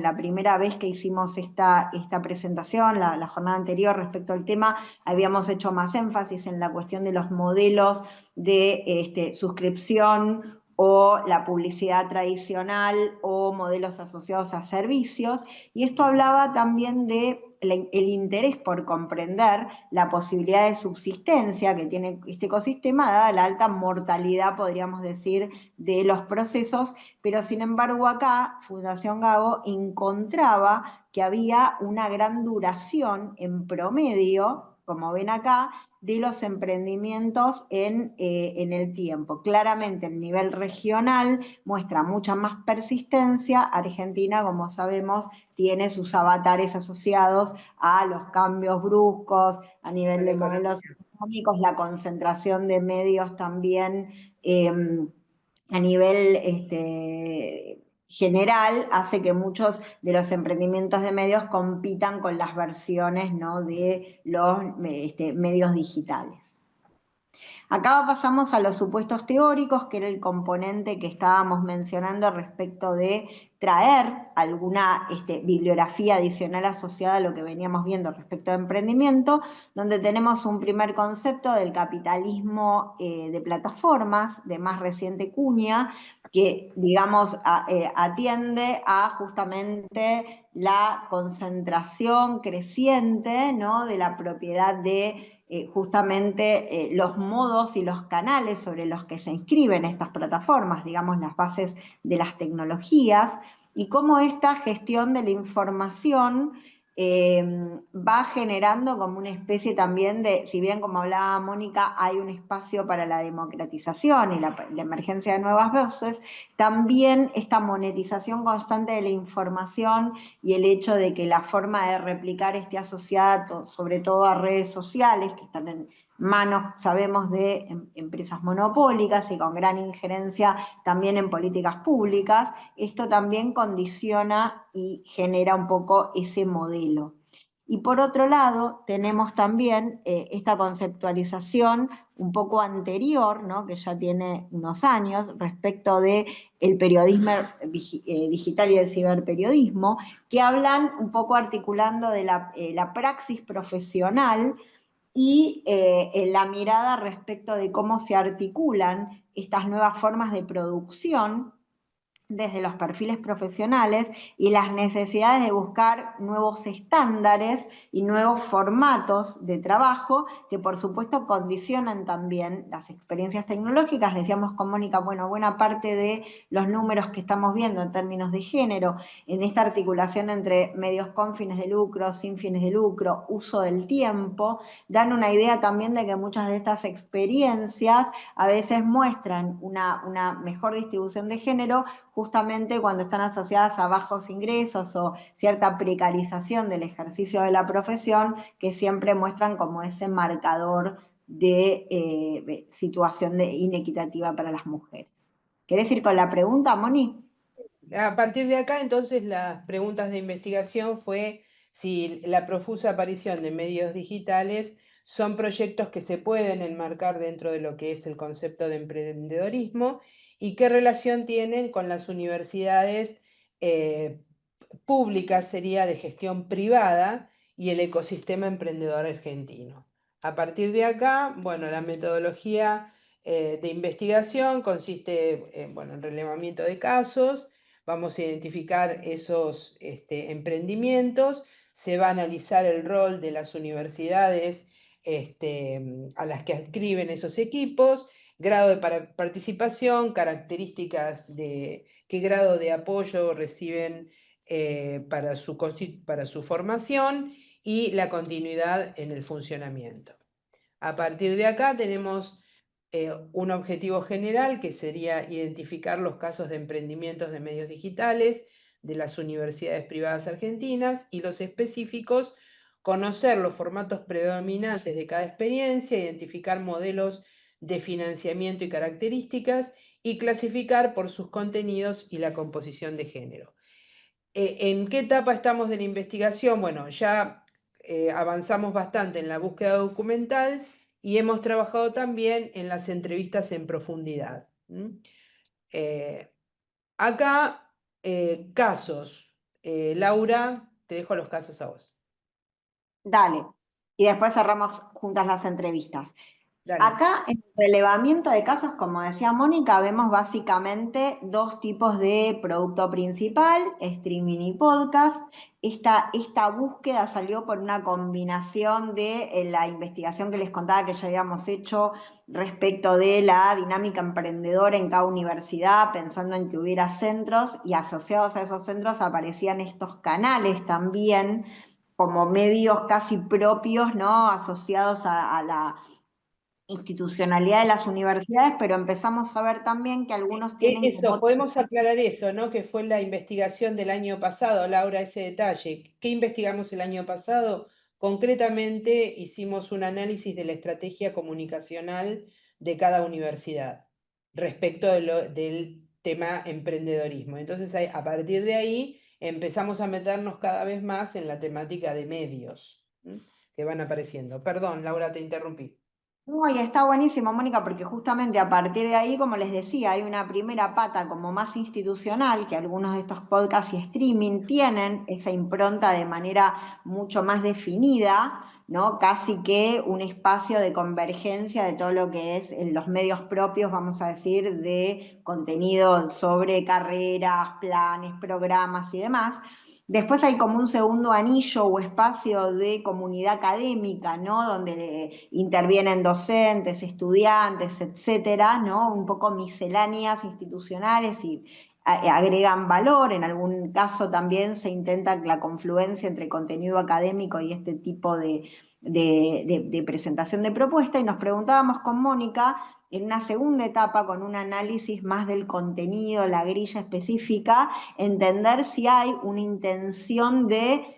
[SPEAKER 5] la primera vez que hicimos esta presentación, la jornada anterior respecto al tema, habíamos hecho más énfasis en la cuestión de los modelos de suscripción o la publicidad tradicional o modelos asociados a servicios, y esto hablaba también de el interés por comprender la posibilidad de subsistencia que tiene este ecosistema, dada la alta mortalidad, podríamos decir, de los procesos, pero sin embargo acá Fundación Gago encontraba que había una gran duración en promedio, como ven acá, de los emprendimientos en el tiempo. Claramente el nivel regional muestra mucha más persistencia. Argentina, como sabemos, tiene sus avatares asociados a los cambios bruscos, a nivel de modelos económicos, la concentración de medios también a nivel general, hace que muchos de los emprendimientos de medios compitan con las versiones, ¿no?, de los medios digitales. Acá pasamos a los supuestos teóricos, que era el componente que estábamos mencionando respecto de traer alguna bibliografía adicional asociada a lo que veníamos viendo respecto a emprendimiento, donde tenemos un primer concepto del capitalismo de plataformas, de más reciente cuña, que, digamos, atiende a justamente la concentración creciente, ¿no?, de la propiedad de justamente los modos y los canales sobre los que se inscriben estas plataformas, digamos, las bases de las tecnologías, y cómo esta gestión de la información va generando como una especie también de, si bien como hablaba Mónica, hay un espacio para la democratización y la emergencia de nuevas voces, también esta monetización constante de la información y el hecho de que la forma de replicar esté asociada sobre todo a redes sociales que están en manos, sabemos, de empresas monopólicas y con gran injerencia también en políticas públicas, esto también condiciona y genera un poco ese modelo. Y por otro lado, tenemos también esta conceptualización un poco anterior, ¿no?, que ya tiene unos años, respecto del periodismo digital y el ciberperiodismo, que hablan un poco articulando de la praxis profesional y la mirada respecto de cómo se articulan estas nuevas formas de producción desde los perfiles profesionales y las necesidades de buscar nuevos estándares y nuevos formatos de trabajo que por supuesto condicionan también las experiencias tecnológicas. Decíamos con Mónica, bueno, buena parte de los números que estamos viendo en términos de género, en esta articulación entre medios con fines de lucro, sin fines de lucro, uso del tiempo, dan una idea también de que muchas de estas experiencias a veces muestran una mejor distribución de género justamente cuando están asociadas a bajos ingresos o cierta precarización del ejercicio de la profesión, que siempre muestran como ese marcador de situación inequitativa para las mujeres. ¿Querés ir con la pregunta, Moni?
[SPEAKER 1] A partir de acá, entonces, las preguntas de investigación fue si la profusa aparición de medios digitales son proyectos que se pueden enmarcar dentro de lo que es el concepto de emprendedorismo y qué relación tienen con las universidades públicas, sería de gestión privada, y el ecosistema emprendedor argentino. A partir de acá, bueno, la metodología de investigación consiste en relevamiento de casos. Vamos a identificar esos emprendimientos, se va a analizar el rol de las universidades a las que adscriben esos equipos, grado de participación, características de qué grado de apoyo reciben para su formación y la continuidad en el funcionamiento. A partir de acá tenemos un objetivo general que sería identificar los casos de emprendimientos de medios digitales de las universidades privadas argentinas, y los específicos, conocer los formatos predominantes de cada experiencia, identificar modelos de financiamiento y características, y clasificar por sus contenidos y la composición de género. ¿En qué etapa estamos de la investigación? Bueno, ya avanzamos bastante en la búsqueda documental y hemos trabajado también en las entrevistas en profundidad. Acá, casos. Laura, te dejo los casos a vos.
[SPEAKER 5] Dale. Y después cerramos juntas las entrevistas.
[SPEAKER 1] Dale.
[SPEAKER 5] Acá en el relevamiento de casos, como decía Mónica, vemos básicamente dos tipos de producto principal, streaming y podcast. Esta búsqueda salió por una combinación de la investigación que les contaba que ya habíamos hecho respecto de la dinámica emprendedora en cada universidad, pensando en que hubiera centros, y asociados a esos centros aparecían estos canales también como medios casi propios, ¿no?, asociados a la institucionalidad de las universidades, pero empezamos a ver también que algunos tienen
[SPEAKER 1] Eso, podemos aclarar eso, ¿no? Que fue la investigación del año pasado, Laura, ese detalle. ¿Qué investigamos el año pasado? Concretamente hicimos un análisis de la estrategia comunicacional de cada universidad respecto del tema emprendedorismo. Entonces, a partir de ahí empezamos a meternos cada vez más en la temática de medios que van apareciendo. Perdón, Laura, te interrumpí.
[SPEAKER 5] No, y está buenísimo, Mónica, porque justamente a partir de ahí, como les decía, hay una primera pata como más institucional, que algunos de estos podcasts y streaming tienen esa impronta de manera mucho más definida, ¿no? Casi que un espacio de convergencia de todo lo que es en los medios propios, vamos a decir, de contenido sobre carreras, planes, programas y demás. Después hay como un segundo anillo o espacio de comunidad académica, ¿no?, donde intervienen docentes, estudiantes, etcétera, ¿no?, un poco misceláneas institucionales y agregan valor. En algún caso también se intenta la confluencia entre contenido académico y este tipo de presentación de propuesta, y nos preguntábamos con Mónica, en una segunda etapa, con un análisis más del contenido, la grilla específica, entender si hay una intención de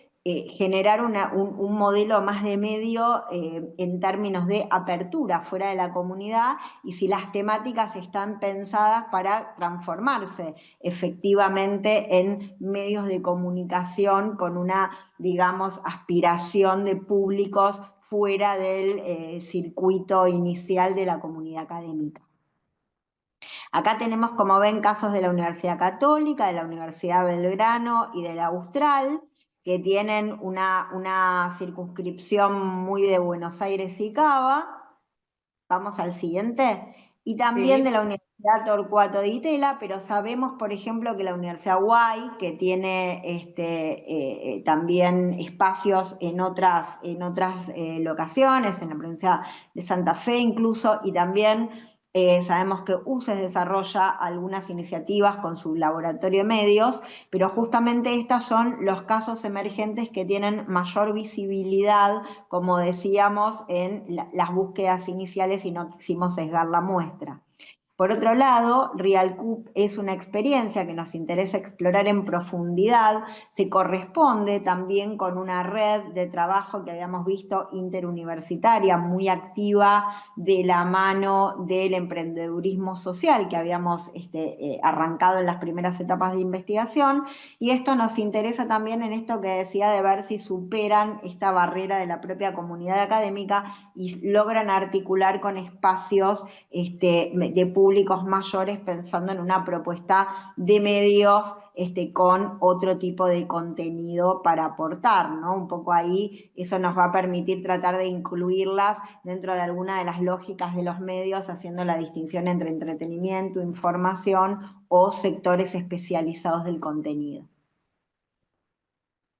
[SPEAKER 5] generar un modelo más de medio en términos de apertura fuera de la comunidad, y si las temáticas están pensadas para transformarse efectivamente en medios de comunicación con una, digamos, aspiración de públicos fuera del circuito inicial de la comunidad académica. Acá tenemos, como ven, casos de la Universidad Católica, de la Universidad Belgrano y de la Austral, que tienen una circunscripción muy de Buenos Aires y Cava. Vamos al siguiente. Y también de la Universidad Torcuato Di Tella, pero sabemos, por ejemplo, que la Universidad Huay, que tiene también espacios en otras locaciones, en la provincia de Santa Fe incluso, y también sabemos que UCES desarrolla algunas iniciativas con su laboratorio de medios, pero justamente estos son los casos emergentes que tienen mayor visibilidad, como decíamos, en las búsquedas iniciales, y no quisimos sesgar la muestra. Por otro lado, RealCup es una experiencia que nos interesa explorar en profundidad, se corresponde también con una red de trabajo que habíamos visto interuniversitaria, muy activa de la mano del emprendedurismo social que habíamos arrancado en las primeras etapas de investigación, y esto nos interesa también en esto que decía de ver si superan esta barrera de la propia comunidad académica y logran articular con espacios de públicos mayores, pensando en una propuesta de medios con otro tipo de contenido para aportar, ¿no? Un poco ahí eso nos va a permitir tratar de incluirlas dentro de alguna de las lógicas de los medios, haciendo la distinción entre entretenimiento, información o sectores especializados del contenido.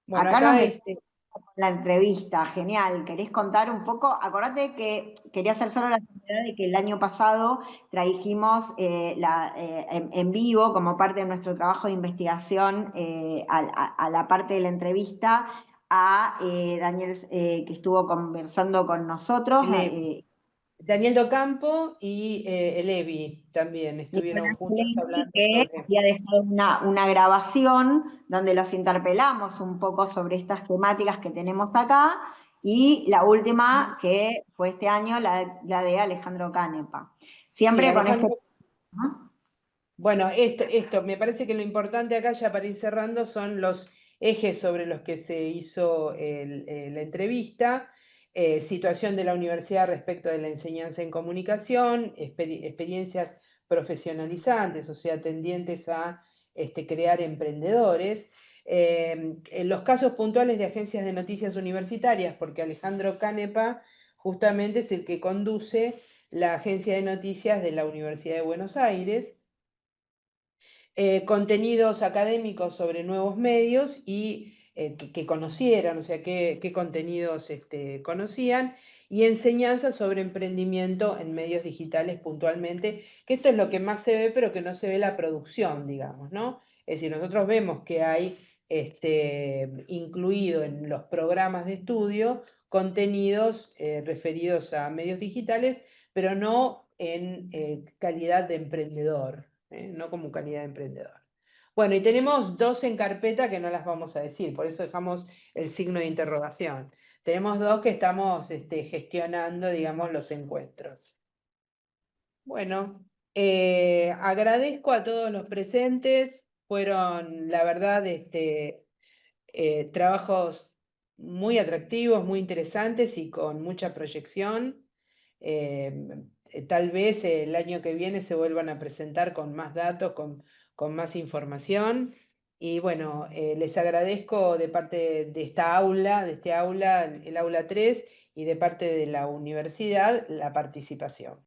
[SPEAKER 1] Bueno,
[SPEAKER 5] acá
[SPEAKER 1] acá
[SPEAKER 5] nos la entrevista, genial. ¿Querés contar un poco? Acordate que quería hacer solo la salvedad de que el año pasado trajimos en vivo, como parte de nuestro trabajo de investigación, a la parte de la entrevista, a Daniel, que estuvo conversando con nosotros.
[SPEAKER 1] Daniel Docampo y Elevi también estuvieron juntos hablando
[SPEAKER 5] que había dejado una grabación donde los interpelamos un poco sobre estas temáticas que tenemos acá, y la última, que fue este año, la de Alejandro Canepa. Siempre
[SPEAKER 1] sí,
[SPEAKER 5] con
[SPEAKER 1] Alejandro,
[SPEAKER 5] ¿no?
[SPEAKER 1] Bueno, esto, me parece que lo importante acá, ya para ir cerrando, son los ejes sobre los que se hizo la entrevista. Situación de la universidad respecto de la enseñanza en comunicación, experiencias profesionalizantes, o sea, tendientes a crear emprendedores. En los casos puntuales de agencias de noticias universitarias, porque Alejandro Canepa justamente es el que conduce la agencia de noticias de la Universidad de Buenos Aires. Contenidos académicos sobre nuevos medios y que conocieran, o sea, qué contenidos conocían, y enseñanza sobre emprendimiento en medios digitales puntualmente, que esto es lo que más se ve, pero que no se ve la producción, digamos, ¿no? Es decir, nosotros vemos que hay incluido en los programas de estudio contenidos referidos a medios digitales, pero no en calidad de emprendedor, no como calidad de emprendedor. Bueno, y tenemos dos en carpeta que no las vamos a decir, por eso dejamos el signo de interrogación. Tenemos dos que estamos gestionando, digamos, los encuentros. Bueno, agradezco a todos los presentes, fueron, la verdad, trabajos muy atractivos, muy interesantes y con mucha proyección. Tal vez el año que viene se vuelvan a presentar con más datos, con más información. Y bueno, les agradezco de parte de esta aula, el aula 3, y de parte de la universidad, la participación.